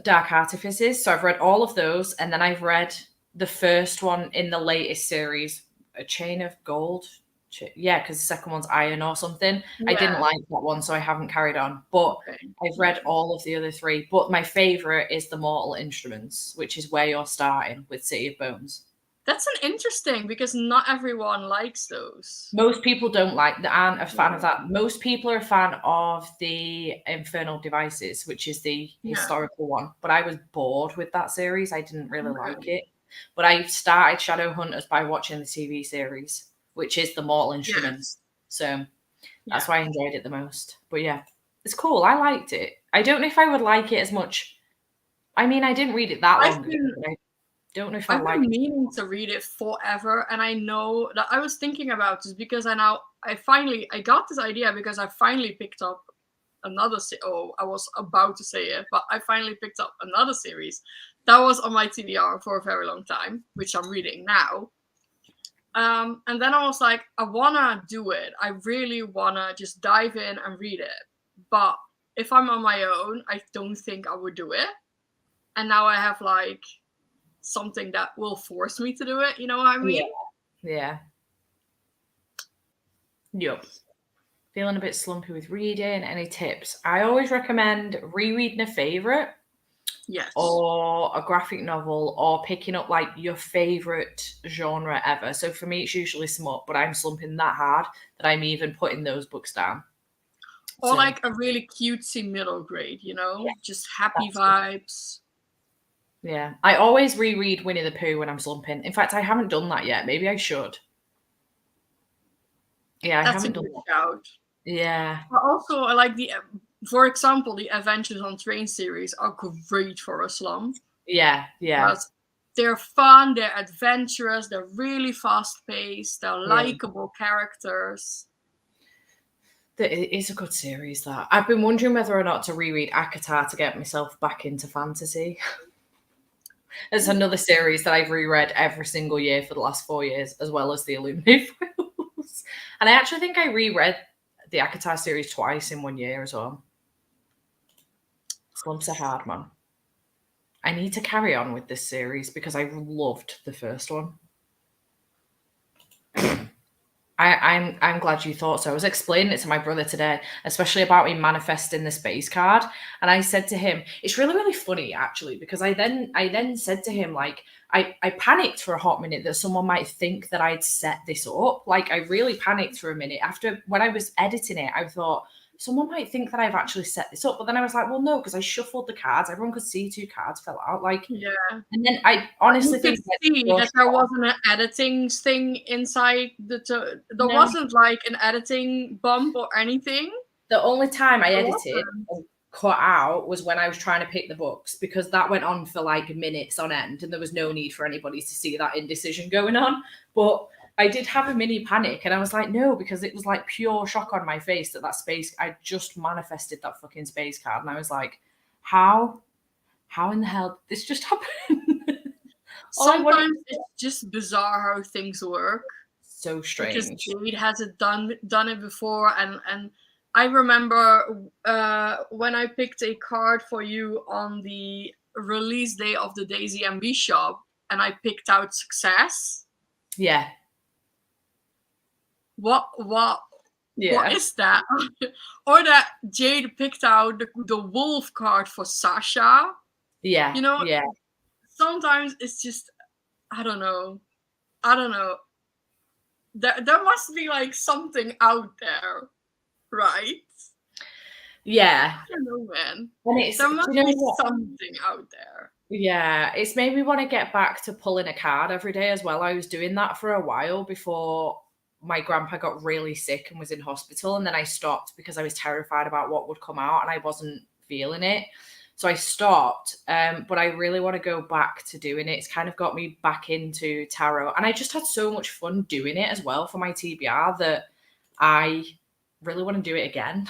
Dark Artifices. So I've read all of those, and then I've read the first one in the latest series, A Chain of Gold. Yeah, because the second one's Iron or something. Yeah. I didn't like that one, so I haven't carried on. But I've read all of the other 3. But my favourite is the Mortal Instruments, which is where you're starting with City of Bones. That's an interesting, because not everyone likes those. Most people aren't a fan of that. Most people are a fan of the Infernal Devices, which is the historical one. But I was bored with that series. I didn't really like it. But I started Shadowhunters by watching the TV series, which is the Mortal Instruments. So that's why I enjoyed it the most. But yeah, it's cool. I liked it. I don't know if I would like it as much. I mean, I didn't read it that long ago. Don't know if I like it. I've been meaning to read it forever, and I know that I was thinking about this because I got this idea because I finally picked up another I was about to say it, but I finally picked up another series that was on my TBR for a very long time, which I'm reading now. And then I was like, I wanna do it. I really wanna just dive in and read it. But if I'm on my own, I don't think I would do it. And now I have like something that will force me to do it, you know what I mean? Yeah. Yup. Feeling a bit slumpy with reading. Any tips? I always recommend rereading a favourite. Yes. Or a graphic novel, or picking up like your favourite genre ever. So for me, it's usually smut, but I'm slumping that hard that I'm even putting those books down. Or like a really cutesy middle grade, you know? Yeah, just happy vibes. Yeah, I always reread Winnie the Pooh when I'm slumping. In fact, I haven't done that yet. Maybe I should. Yeah, I haven't done that. Shout. Yeah. But also, I like for example, the Adventures on Train series are great for a slump. Yeah, yeah. But they're fun, they're adventurous, they're really fast paced, they're likable characters. It is a good series, that. I've been wondering whether or not to reread ACOTAR to get myself back into fantasy. It's another series that I've reread every single year for the last 4 years, as well as the Illuminate Files. And I actually think I reread the ACOTAR series twice in 1 year as well. Slumps are hard, man. I need to carry on with this series because I loved the first one. I'm glad you thought so. I was explaining it to my brother today, especially about me manifesting the space card. And I said to him, it's really, really funny actually, because I then said to him, like, I panicked for a hot minute that someone might think that I'd set this up. Like, I really panicked for a minute. After, when I was editing it, I thought, someone might think that I've actually set this up. But then I was like, well, no, because I shuffled the cards. Everyone could see 2 cards fell out. Like, Yeah. And then I honestly think that there wasn't an editing thing inside there wasn't like an editing bump or anything. The only time I edited and cut out was when I was trying to pick the books, because that went on for like minutes on end and there was no need for anybody to see that indecision going on. But I did have a mini panic and I was like, no, because it was like pure shock on my face that space, I just manifested that fucking space card. And I was like, how in the hell did this just happen? Sometimes it's just bizarre how things work. So strange. Because Jade hasn't done it before. And I remember when I picked a card for you on the release day of the Daisy MB shop and I picked out success. Yeah. What is that? Or that Jade picked out the wolf card for Sasha. Yeah. You know, yeah. Sometimes it's just, I don't know. There must be like something out there, right? Yeah. I don't know, man. And there must be something out there. Yeah, it's made me want to get back to pulling a card every day as well. I was doing that for a while before my grandpa got really sick and was in hospital, and then I stopped because I was terrified about what would come out and I wasn't feeling it. So I stopped, but I really want to go back to doing it. It's kind of got me back into tarot. And I just had so much fun doing it as well for my TBR that I really want to do it again.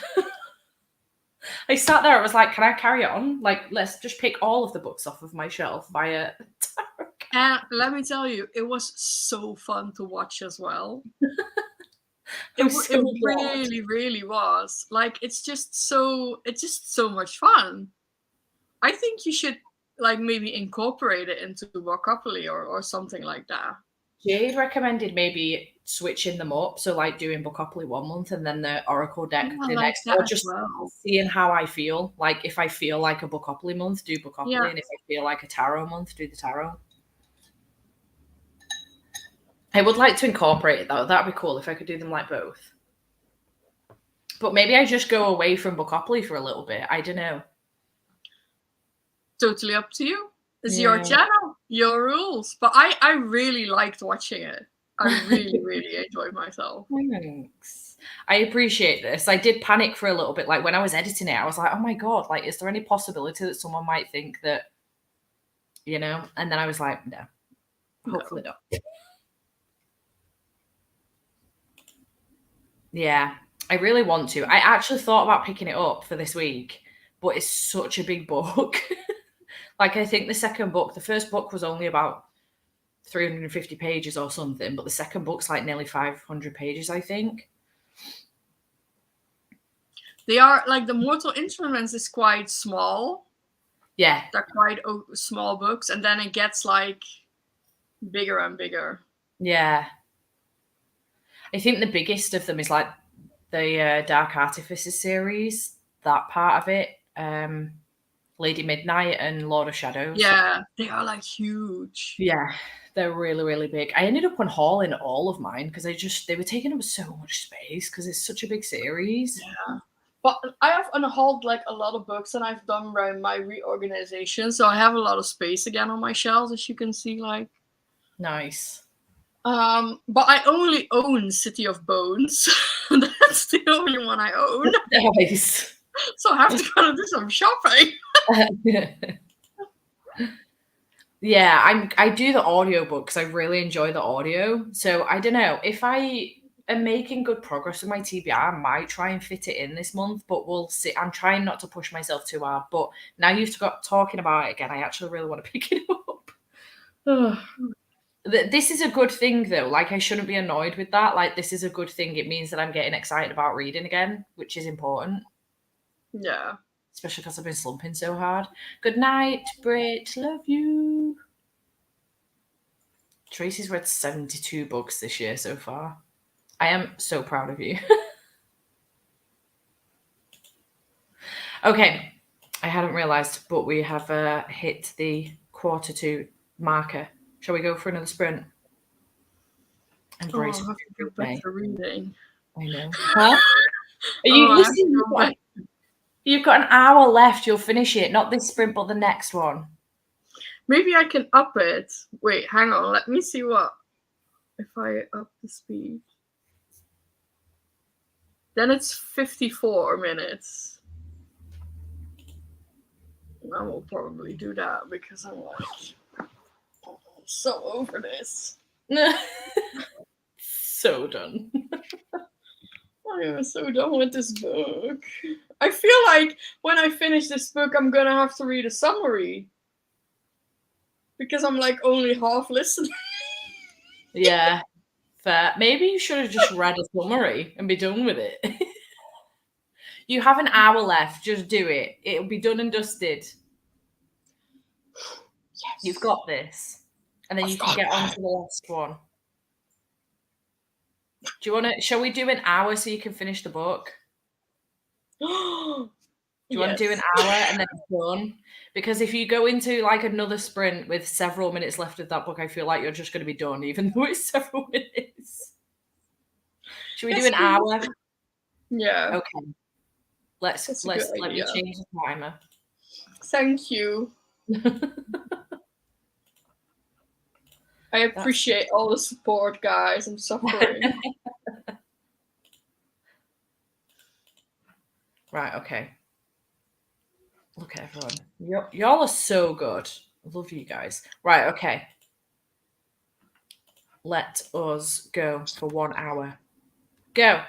I sat there, I was like, can I carry on? Like, let's just pick all of the books off of my shelf via tarot. And let me tell you, it was so fun to watch as well. It really, really was. Like, it's just so much fun. I think you should like maybe incorporate it into Bookopoly or something like that. Jade recommended maybe switching them up, so like doing Bookopoly 1 month and then the Oracle deck the next, or just seeing how I feel. Like if I feel like a Bookopoly month, do Bookopoly, and if I feel like a tarot month, do the tarot. I would like to incorporate it though. That'd be cool if I could do them like both. But maybe I just go away from Bookopoly for a little bit. I don't know. Totally up to you. It's your channel, your rules. But I really liked watching it. I really, really enjoyed myself. Thanks. I appreciate this. I did panic for a little bit. Like when I was editing it, I was like, oh my God, like, is there any possibility that someone might think that, you know? And then I was like, no, hopefully not. Yeah, I really want to. I actually thought about picking it up for this week, but it's such a big book. Like, I think the first book was only about 350 pages or something, but the second book's like nearly 500 pages, I think. They are, like, the Mortal Instruments is quite small. Yeah. They're quite small books, and then it gets, like, bigger and bigger. Yeah. I think the biggest of them is, like, the Dark Artifices series, that part of it. Lady Midnight and Lord of Shadows. Yeah, they are like huge. Yeah, they're really, really big. I ended up unhauling all of mine because they were taking up so much space because it's such a big series. Yeah. But I have unhauled like a lot of books and I've done my reorganization. So I have a lot of space again on my shelves, as you can see, like. Nice. But I only own City of Bones. That's the only one I own. Nice. So I have to kind of do some shopping. Yeah, I do the audiobook because I really enjoy the audio. So I don't know if I am making good progress with my TBR. I might try and fit it in this month, but we'll see. I'm trying not to push myself too hard. But now you've got talking about it again, I actually really want to pick it up. Ugh. This is a good thing though. Like I shouldn't be annoyed with that. Like this is a good thing. It means that I'm getting excited about reading again, which is important. Yeah. Especially because I've been slumping so hard. Good night, Brit. Love you. Tracy's read 72 books this year so far. I am so proud of you. Okay, I hadn't realised, but we have hit the 1:45 marker. Shall we go for another sprint? Embrace I have to do better reading. I know. Huh? Are you I have to listening? do You've got an hour left. You'll finish it. Not this sprint, but the next one. Maybe I can up it. Wait, hang on. Let me see what. If I up the speed. Then it's 54 minutes. I will probably do that because I'm like so over this. So done. I am so done with this book. I feel like when I finish this book, I'm gonna have to read a summary. Because I'm like only half listening. Yeah, fair. Maybe you should have just read a summary and be done with it. You have an hour left. Just do it. It'll be done and dusted. Yes. You've got this. And then you can get on to the last one. Do you want to? Shall we do an hour so you can finish the book? Do you want to do an hour and then it's done? Because if you go into like another sprint with several minutes left of that book, I feel like you're just going to be done, even though it's several minutes. Should we do an hour? Yeah. Okay. Let me change the timer. Thank you. I appreciate all the support, guys. I'm suffering. Right, okay. Look at everyone. Y'all are so good. I love you guys. Right, okay. Let us go for 1 hour. Go.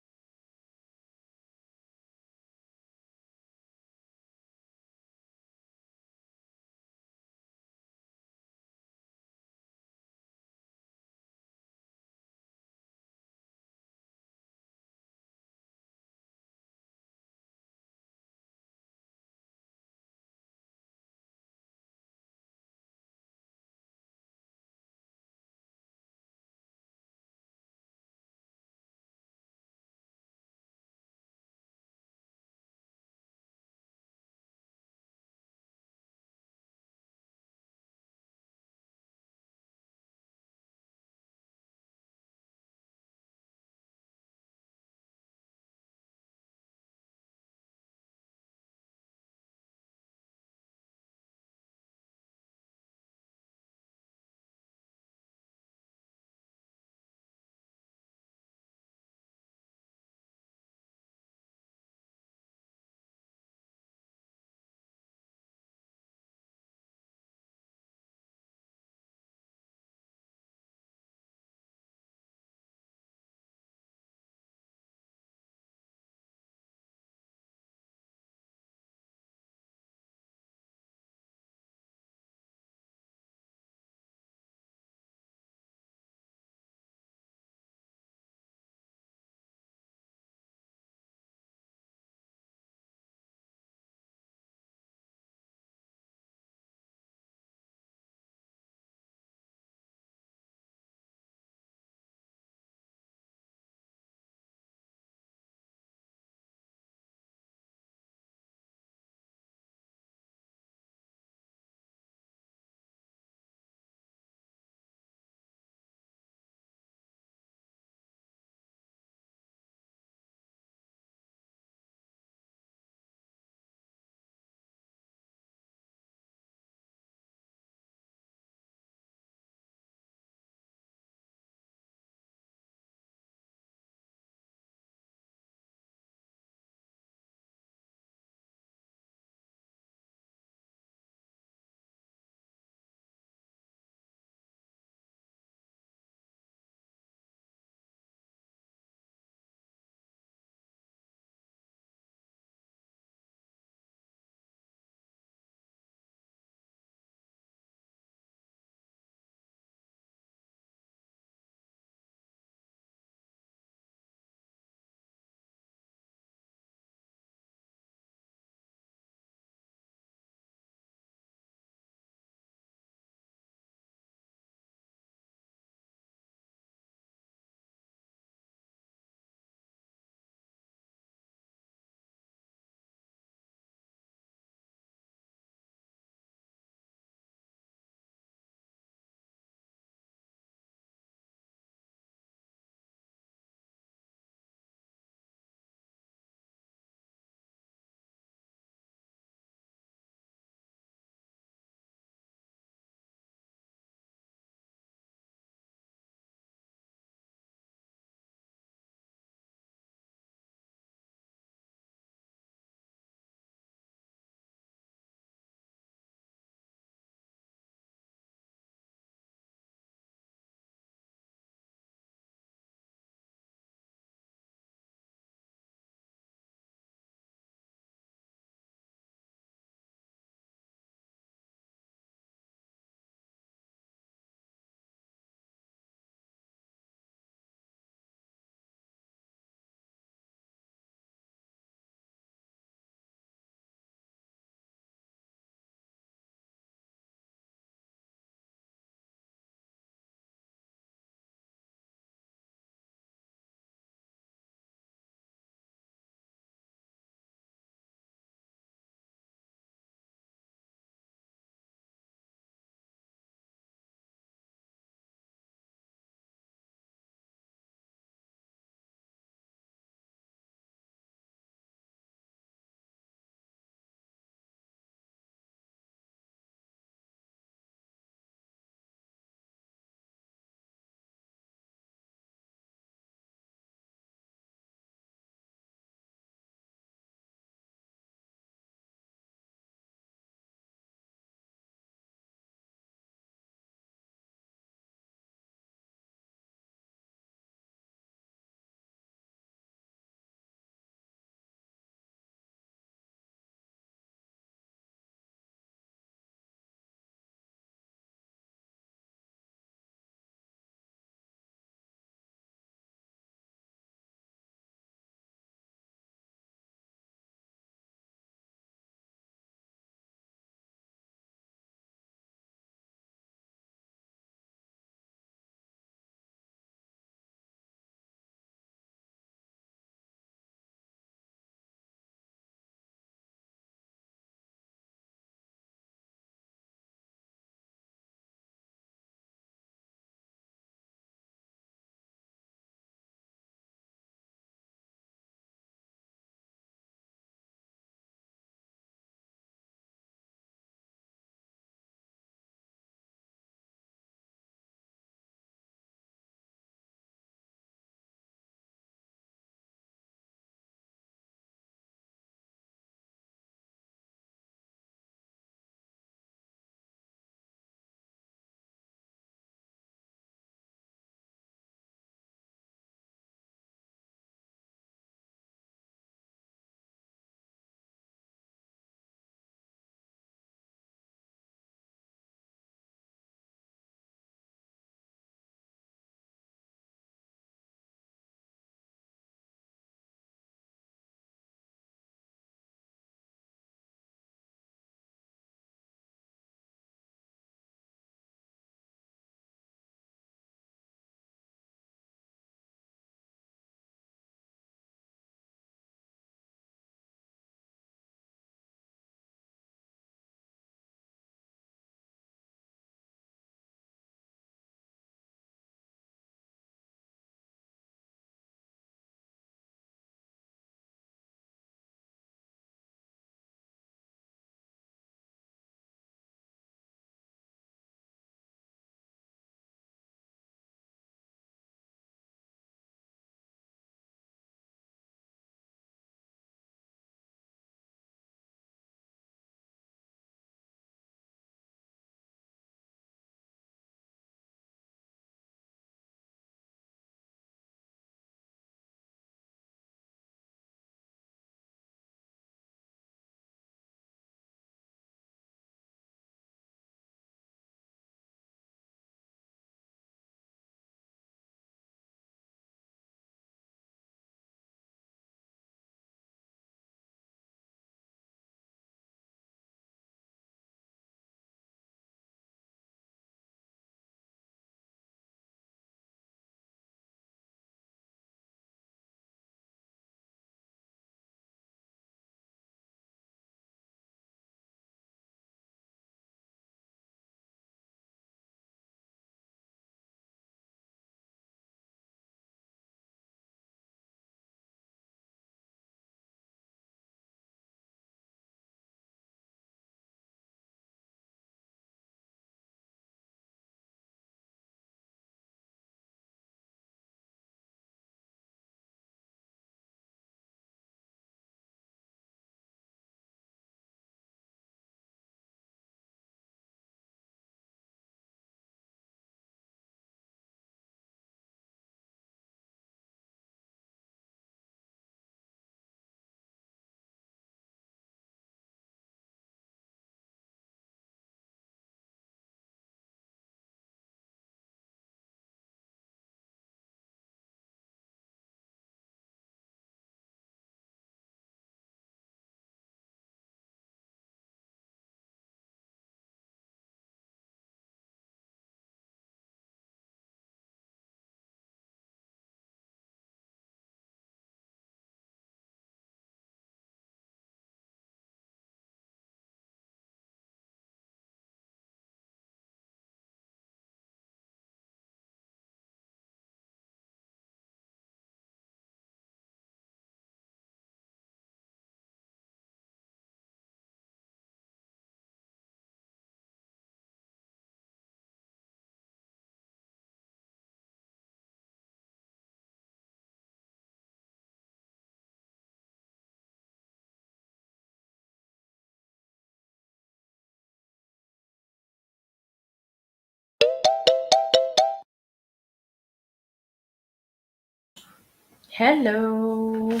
Hello.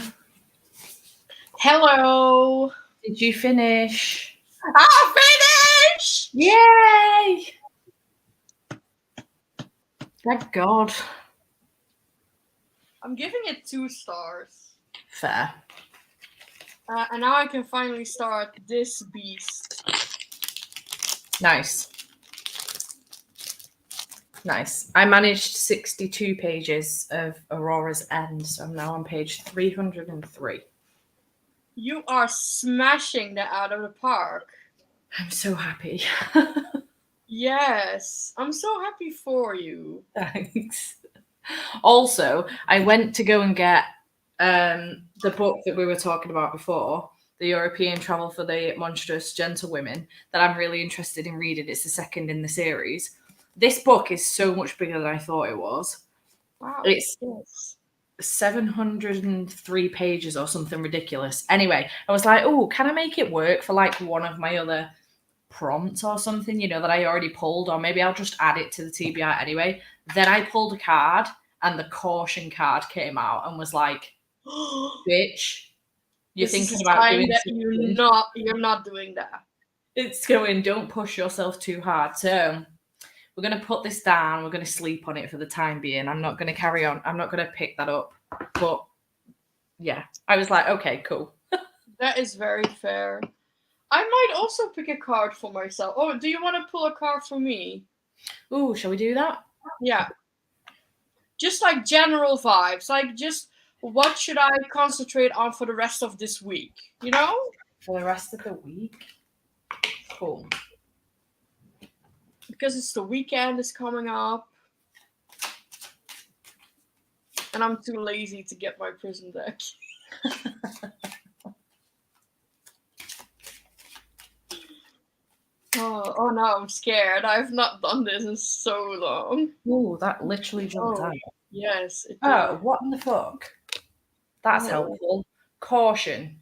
Hello. Did you finish? I finished. Yay! Thank God. I'm giving it 2 stars. Fair. And now I can finally start this beast. Nice. Nice. I managed 62 pages of Aurora's End, so I'm now on page 303. You are smashing that out of the park. I'm so happy. Yes, I'm so happy for you. Thanks. Also, I went to go and get the book that we were talking about before, The European Travel for the Monstrous Gentlewomen, that I'm really interested in reading. It's the second in the series. This book is so much bigger than I thought it was. Wow. It's Yes. 703 pages or something ridiculous. Anyway, I was like, oh, can I make it work for like one of my other prompts or something, you know, that I already pulled, or maybe I'll just add it to the TBR anyway. Then I pulled a card and the caution card came out and was like, bitch, you're This is thinking a about sign doing that something. you're not doing that. It's going, don't push yourself too hard. So we're going to put this down. We're going to sleep on it for the time being. I'm not going to carry on. I'm not going to pick that up. But yeah, I was like, okay, cool. That is very fair. I might also pick a card for myself. Oh, do you want to pull a card for me? Ooh, shall we do that? Yeah. Just like general vibes. Like just what should I concentrate on for the rest of this week? You know? For the rest of the week? Cool. Because it's the weekend is coming up. And I'm too lazy to get my prison deck. Oh no, I'm scared. I've not done this in so long. Ooh, that literally jumped out. Yes. It Oh, did. what in the fuck? That's Oh. helpful. Caution.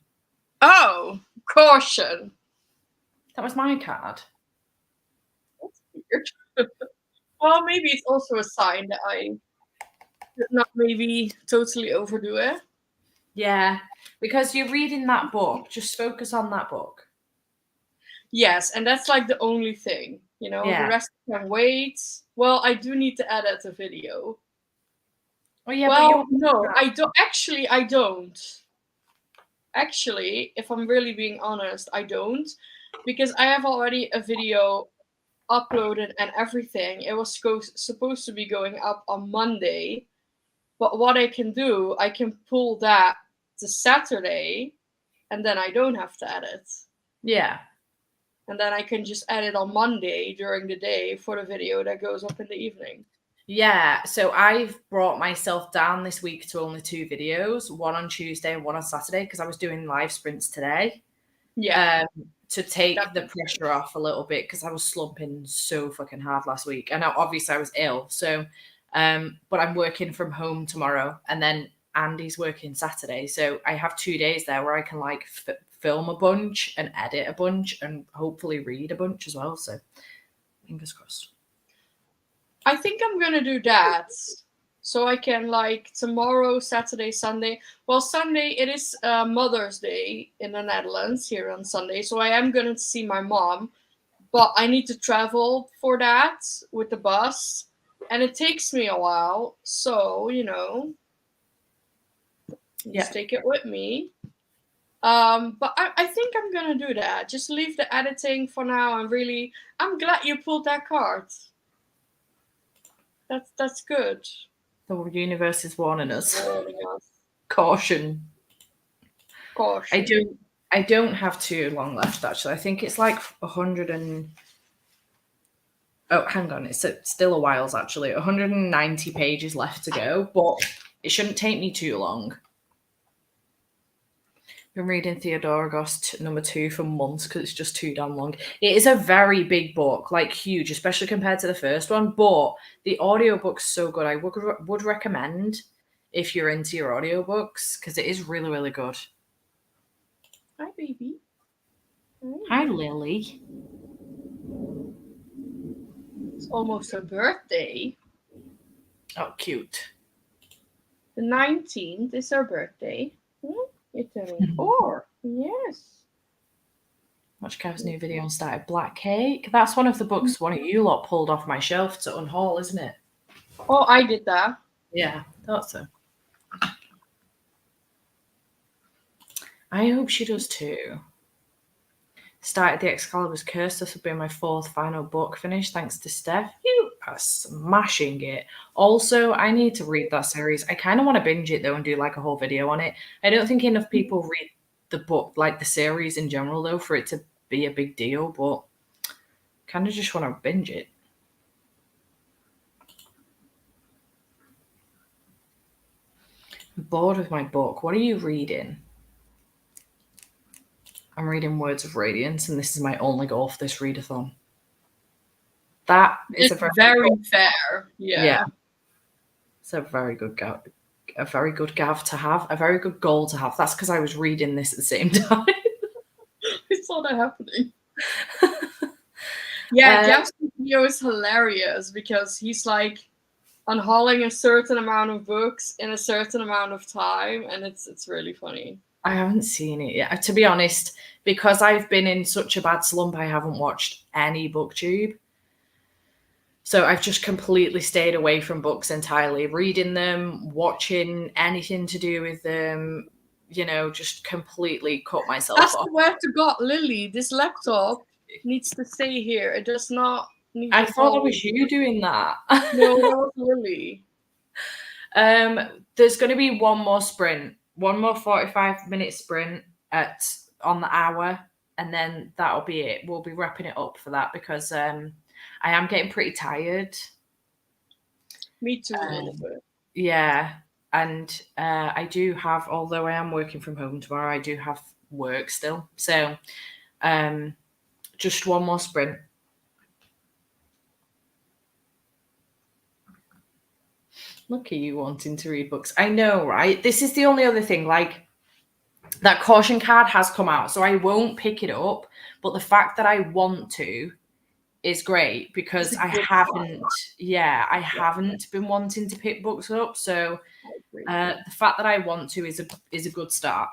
Oh, caution. That was my card. That's weird. Well, maybe it's also a sign that I did not maybe totally overdo it. Yeah, because you're reading that book. Just focus on that book. Yes, and that's like the only thing, you know. Yeah. The rest can wait. Well, I do need to edit a video. Oh yeah, Well, but no, I don't. Actually, I don't. Actually, if I'm really being honest, I don't, because I have already a video uploaded and everything. It was supposed to be going up on Monday, but what I can do, I can pull that to Saturday, and then I don't have to edit. yeah. And then I can just edit on Monday during the day for the video that goes up in the evening. Yeah, so I've brought myself down this week to only 2 videos, one on Tuesday and one on Saturday, because I was doing live sprints today. Yeah. To take the pressure off a little bit, because I was slumping so fucking hard last week. And now obviously I was ill. So but I'm working from home tomorrow, and then Andy's working Saturday. So I have 2 days there where I can like film a bunch and edit a bunch and hopefully read a bunch as well. So fingers crossed. I think I'm gonna do that. So I can like tomorrow, Saturday, Sunday. Well, Sunday it is Mother's Day in the Netherlands here on Sunday. So I am gonna see my mom, but I need to travel for that with the bus. And it takes me a while. So, you know, just take it with me. But I think I'm gonna do that. Just leave the editing for now. I'm glad you pulled that card. That's good. The universe is warning us. Caution. Caution. I don't have too long left actually. I think it's like 100 and oh, hang on, it's still a whiles actually. 190 pages left to go, but it shouldn't take me too long. Been reading Theodoragos number 2 for months because it's just too damn long. It is a very big book, like huge, especially compared to the first one, but the audiobook's so good. I would recommend if you're into your audiobooks, because it is really, really good. Hi, baby. Hi, Lily. It's almost her birthday. Oh, cute. The 19th is her birthday. You're turning 4. Yes. Watch Kev's new video on Started Black Cake. That's one of the books one of you lot pulled off my shelf to unhaul, isn't it? Oh, I did that. Yeah, thought so. I hope she does too. Started the Excalibur's Curse. This will be my 4th final book finished, thanks to Steph. You are smashing it. Also, I need to read that series. I kind of want to binge it though and do like a whole video on it. I don't think enough people read the book, like the series in general though, for it to be a big deal, but kind of just want to binge it. I'm bored with my book. What are you reading? I'm reading Words of Radiance, and this is my only goal for this readathon. That is It's very fair. Yeah. It's a very good gav to have, a very good goal to have. That's because I was reading this at the same time. I saw that happening. Yeah, Jeff's video is hilarious because he's like unhauling a certain amount of books in a certain amount of time, and it's really funny. I haven't seen it yet. To be honest, because I've been in such a bad slump, I haven't watched any BookTube. So I've just completely stayed away from books entirely, reading them, watching anything to do with them, you know, just completely cut myself That's off. where to God, Lily. This laptop needs to stay here. It does not need I to thought it fall. was you doing that. No, that was Lily. There's going to be one more sprint, one more 45-minute sprint on the hour, and then that'll be it. We'll be wrapping it up for that because I am getting pretty tired. Me too, a little bit. Yeah, and I do have, although I am working from home tomorrow, I do have work still. So just one more sprint. Look at you wanting to read books. I know, right? This is the only other thing, like that caution card has come out, so I won't pick it up. But the fact that I want to is great because I haven't been wanting to pick books up. So the fact that I want to is a good start.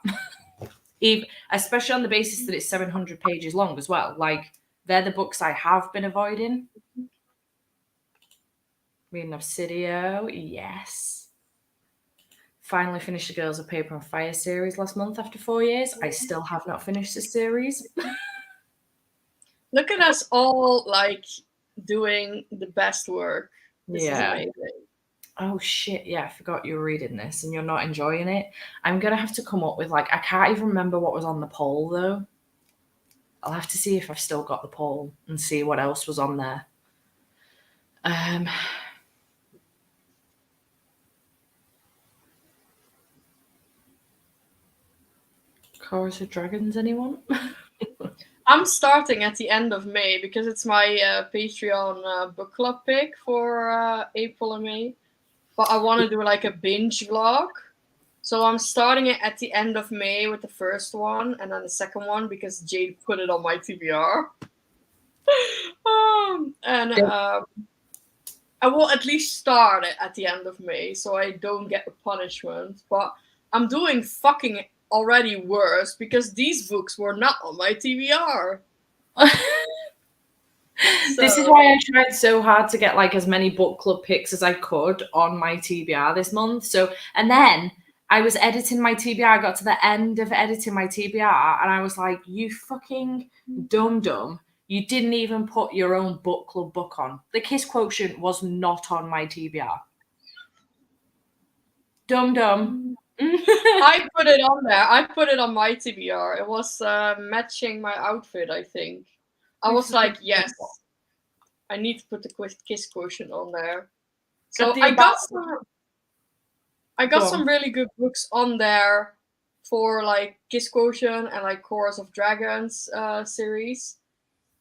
Especially on the basis that it's 700 pages long as well. Like they're the books I have been avoiding. Reading Obsidio, yes. Finally finished the Girls of Paper and Fire series last month after 4 years. I still have not finished the series. Look at us all like doing the best work. This is amazing. Oh shit, yeah, I forgot you were reading this and you're not enjoying it. I'm gonna have to come up with I can't even remember what was on the poll though. I'll have to see if I've still got the poll and see what else was on there. Chorus of Dragons, anyone? I'm starting at the end of May because it's my Patreon book club pick for April and May. But I want to do like a binge vlog. So I'm starting it at the end of May with the first one and then the second one because Jade put it on my TBR. I will at least start it at the end of May so I don't get a punishment. But I'm doing fucking already worse because these books were not on my TBR. This is why I tried so hard to get like as many book club picks as I could on my TBR this month. So, and then I was editing my TBR. I got to the end of editing my TBR and I was like, you fucking dumb. You didn't even put your own book club book on. The Kiss Quotient was not on my TBR. Dumb. I put it on there. I put it on my TBR. It was matching my outfit, I think. I was like, yes, I need to put the Kiss Quotient on there. So I got some really good books on there for like Kiss Quotient and like Chorus of Dragons series.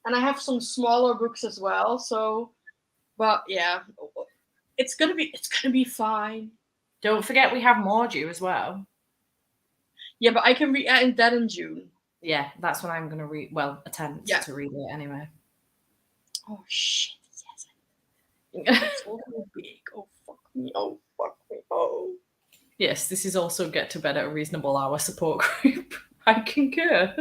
And I have some smaller books as well. So, but yeah, it's gonna be fine. Don't forget we have Mordew as well. Yeah, but I can read that in June. Yeah, that's when I'm gonna read. Well, attempt to read it anyway. Oh shit! Yes. It's so big. Oh fuck me! Oh. Yes, this is also get to bed at a reasonable hour support group. I concur.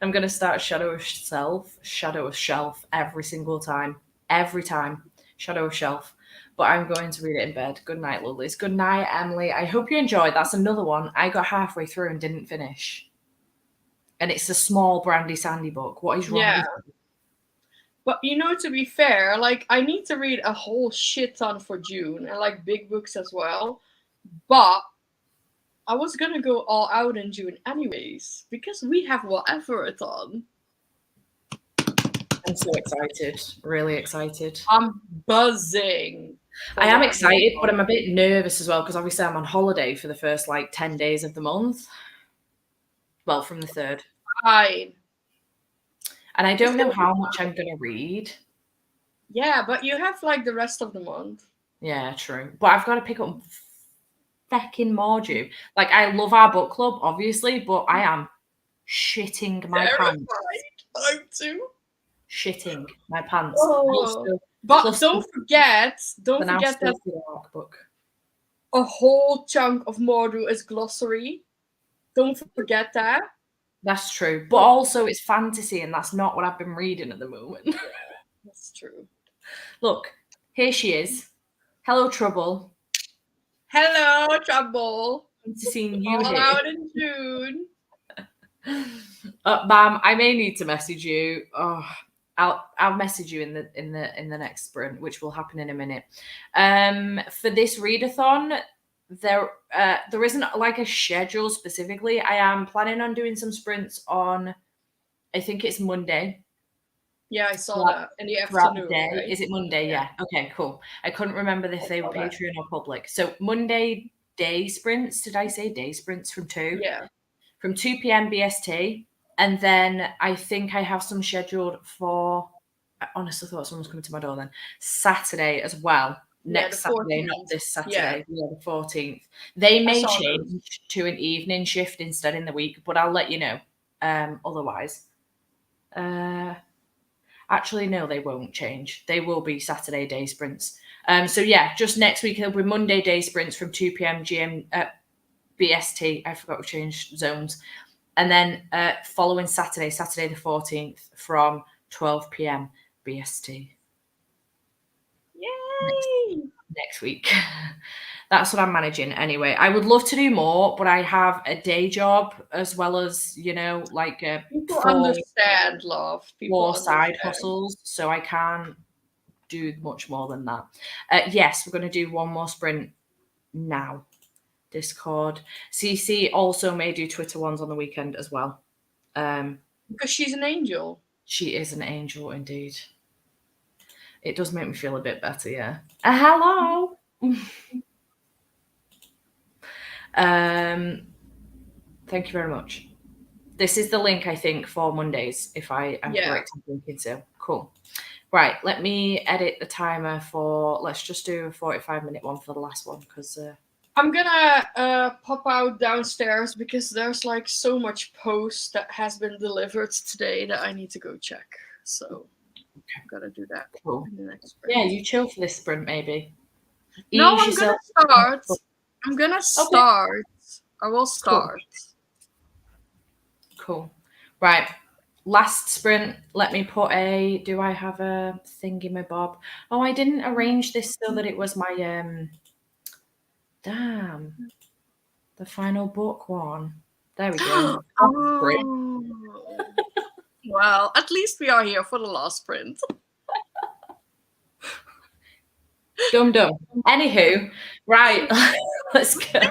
I'm going to start Shadow of Shelf every single time. Every time. Shadow of Shelf. But I'm going to read it in bed. Good night, lovelies. Good night, Emily. I hope you enjoyed. That's another one. I got halfway through and didn't finish. And it's a small Brandy Sandy book. What is wrong Yeah. with you? But you know, to be fair, like I need to read a whole shit ton for June and like big books as well. But I was gonna go all out in June anyways because we have whatever-a-thon. I'm so excited. Really excited. I'm buzzing. for I am whatever-a-thon. excited, but I'm a bit nervous as well because obviously I'm on holiday for the first like 10 days of the month. Well, from the 3rd. Fine. And I don't know how much I'm going to read. Yeah, but you have like the rest of the month. Yeah, true. But I've got to pick up fucking Mordew. Like, I love our book club, obviously, but I am shitting my pants. I'm too. Shitting my pants. Oh. Also, But plus don't forget the now that Stilted Arc book. a whole chunk of Mordu is glossary. Don't forget that. That's true. But also, it's fantasy, and that's not what I've been reading at the moment. That's true. Look, here she is. Hello, Trouble. Hello, Trouble. Good to seeing you All here. out in June. Ma'am, I may need to message you. Oh, I'll message you in the next sprint, which will happen in a minute. For this readathon, there isn't like a schedule specifically. I am planning on doing some sprints on, I think it's Monday. Yeah, I saw that in the Throughout afternoon. the day. Right? Is it Monday? Yeah. Okay, cool. I couldn't remember if they were Patreon or public. So Monday day sprints. Did I say day sprints from 2? Yeah. From 2 p.m. BST. And then I think I have some scheduled for, I honestly thought someone was coming to my door then, Saturday as well. Next Saturday, not this Saturday, the 14th. They may change to an evening shift instead in the week, but I'll let you know otherwise. Actually, no, they won't change. They will be Saturday day sprints. So yeah, just next week it'll be Monday day sprints from 2 p.m. BST. I forgot to change zones. And then following Saturday the 14th from 12 p.m. BST. Yay! Next week. That's what I'm managing anyway. I would love to do more, but I have a day job as well as, like people understand, love. People side hustles, so I can't do much more than that. Yes, we're going to do one more sprint now. Discord. CC also may do Twitter ones on the weekend as well. Because she's an angel. She is an angel indeed. It does make me feel a bit better, yeah. Hello. Thank you very much. This is the link, I think, for Mondays, if I am correct in thinking so. Cool. Right, let me edit the timer for, let's just do a 45-minute one for the last one, because... I'm gonna pop out downstairs because there's like so much post that has been delivered today that I need to go check. So I'm gonna do that in the next sprint. Yeah, you chill for this sprint, maybe. No, I'm gonna start. I'm gonna start. I will start. Cool. Right. Last sprint, let me put do I have a thingy-my-bob? Oh, I didn't arrange this so that it was my, damn. The final book one. There we go. Well, at least we are here for the last sprint. Dum. Anywho, right. Let's go.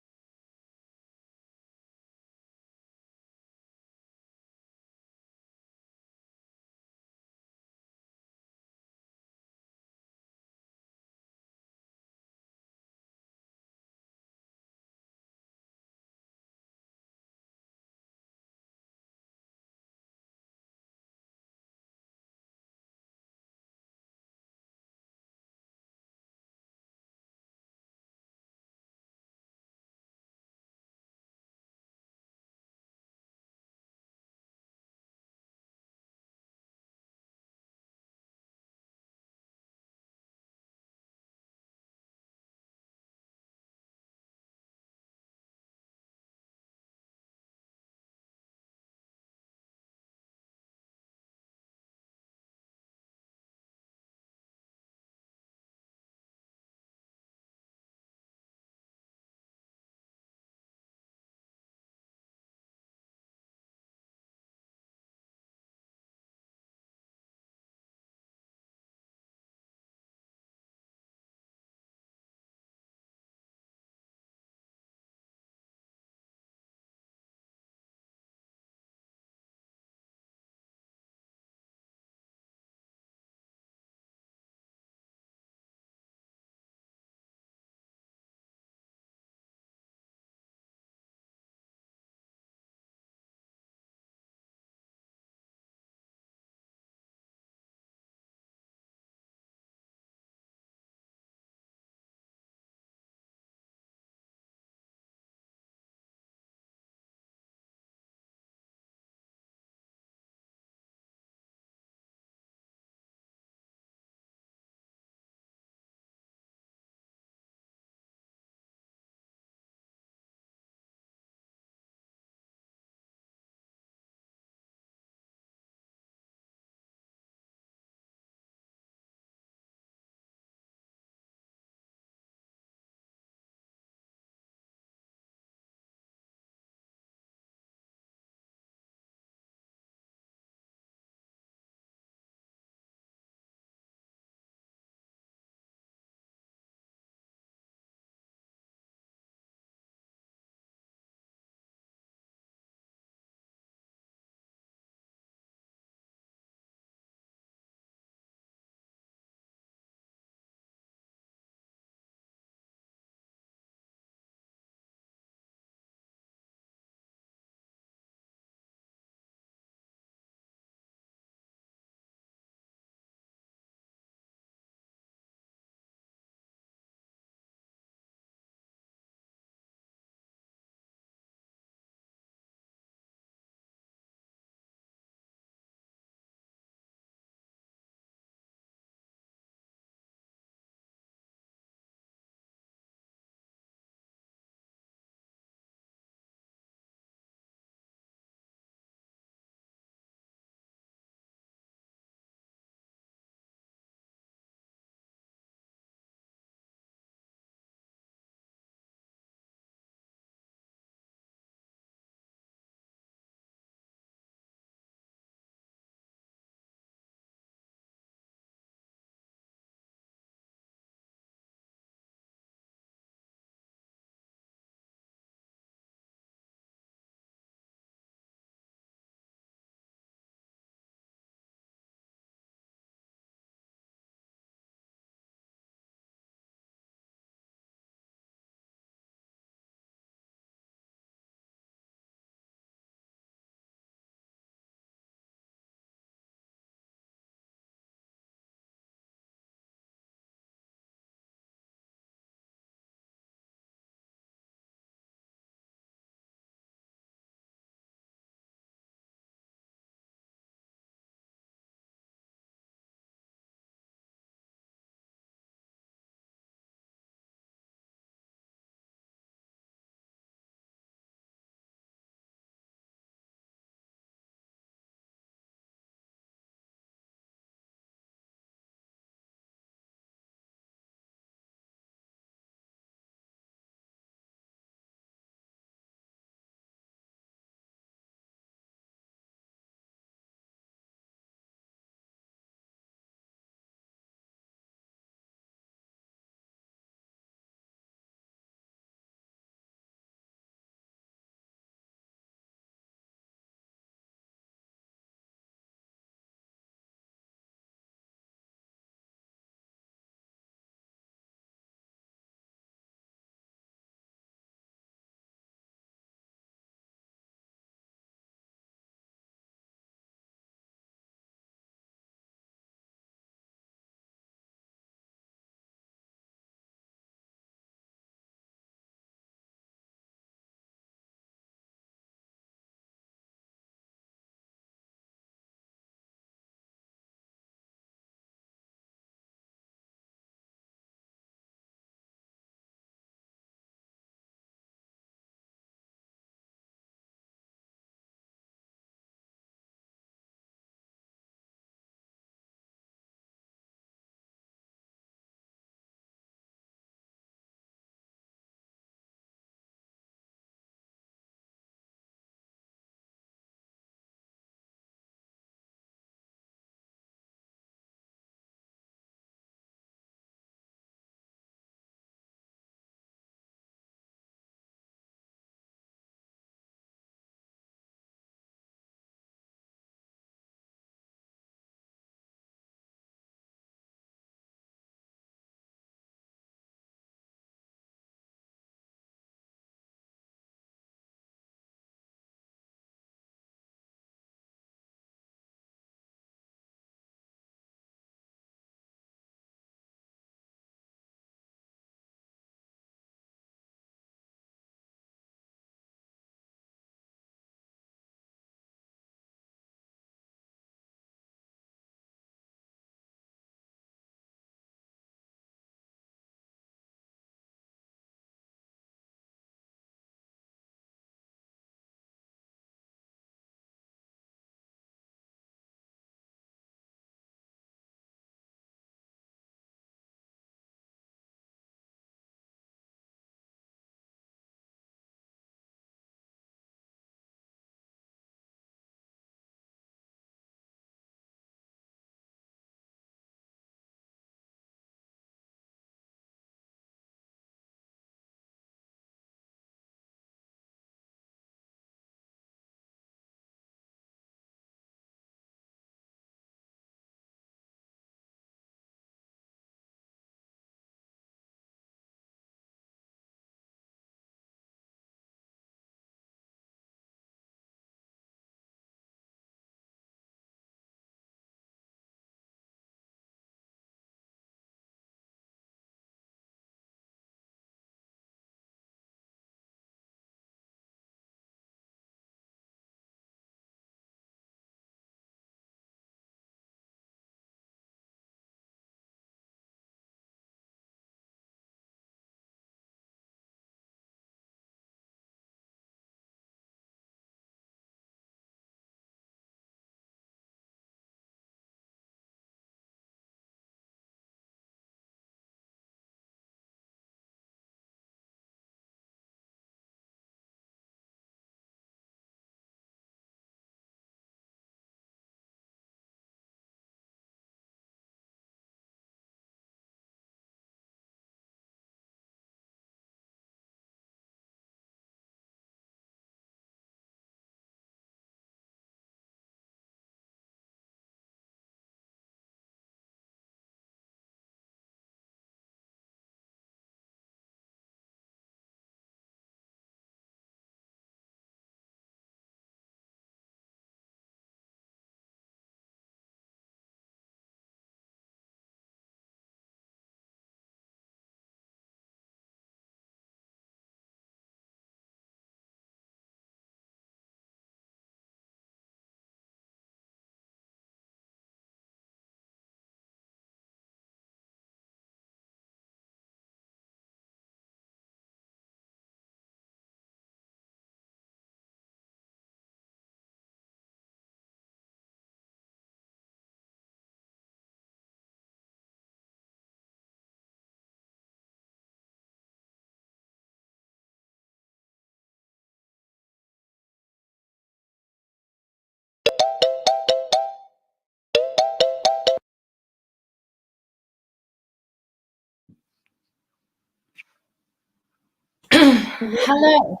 Hello.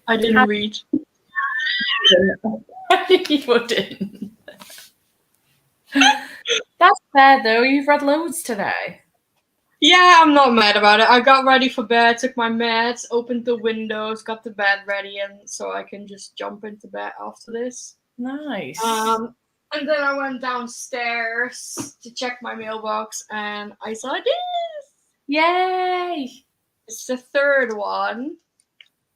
I didn't read. You wouldn't. That's fair though. You've read loads today. Yeah, I'm not mad about it. I got ready for bed, took my meds, opened the windows, got the bed ready, and so I can just jump into bed after this. Nice. And then I went downstairs to check my mailbox, and I saw this. Yay! It's the third one.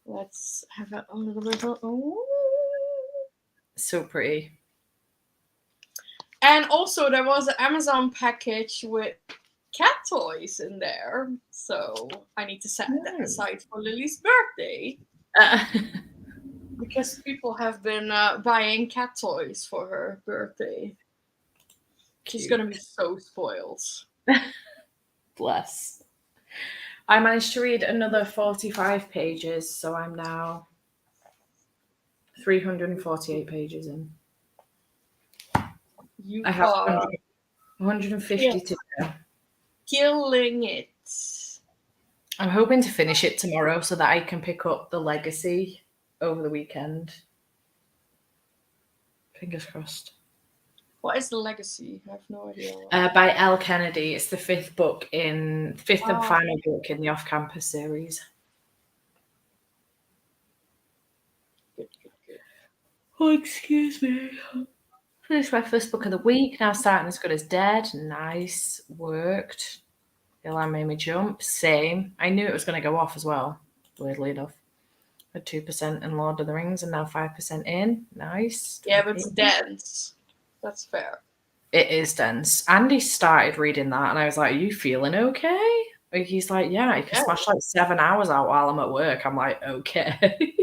Let's have a little bit of. Oh. So pretty. And also, there was an Amazon package with cat toys in there, so I need to set that aside for Lily's birthday because people have been buying cat toys for her birthday. She's gonna be so spoiled. Bless. I managed to read another 45 pages, so I'm now 348 pages in. You I have are 150 to go. killing it. I'm hoping to finish it tomorrow so that I can pick up the Legacy over the weekend. Fingers crossed. What is the Legacy? I have no idea. By Elle Kennedy. It's the fifth and final book in the Off-Campus series. Good. Oh, excuse me. Finished my first book of the week. Now starting As Good as Dead. Nice. Worked. The alarm made me jump. Same. I knew it was going to go off as well, weirdly enough. At 2% in Lord of the Rings and now 5% in. Nice. Yeah, but it's dense. That's fair. It is dense. Andy started reading that and I was like, are you feeling okay? He's like, yeah, I can smash like 7 hours out while I'm at work. I'm like, okay.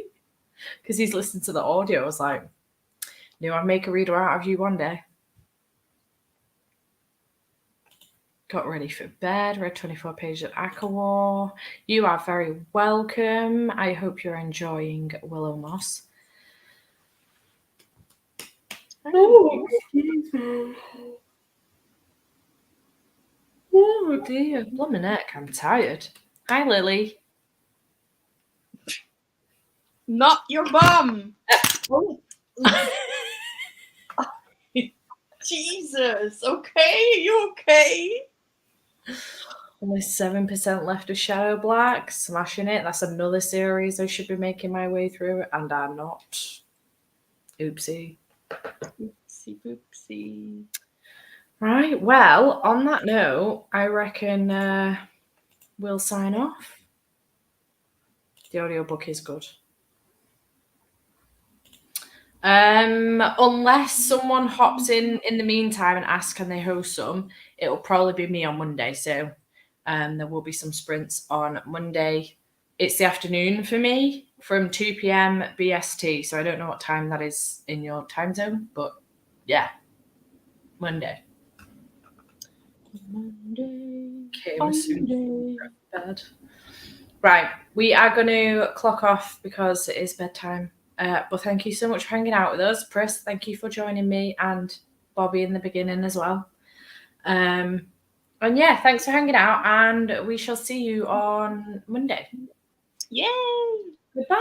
Because he's listened to the audio. I was like, knew I'd make a reader out of you one day. Got ready for bed, read 24 pages of Akawar. You are very welcome. I hope you're enjoying Willow Moss. Oh, excuse me. Oh dear, bloody neck, I'm tired. Hi, Lily. Not your bum. Jesus. Okay, you okay? Only 7% left of Shadow Black. Smashing it. That's another series I should be making my way through, and I'm not. Oopsie. Oopsie poopsie. Right, well, on that note, I reckon we'll sign off. The audiobook is good. Unless someone hops in the meantime and asks can they host some, it'll probably be me on Monday. So there will be some sprints on Monday. It's the afternoon for me from 2 p.m. BST. So I don't know what time that is in your time zone, but yeah, Monday. Okay, I'm soon bed. Right, we are going to clock off because it is bedtime. But thank you so much for hanging out with us. Pris, thank you for joining me and Bobby in the beginning as well. And yeah, thanks for hanging out and we shall see you on Monday. Yay! Goodbye.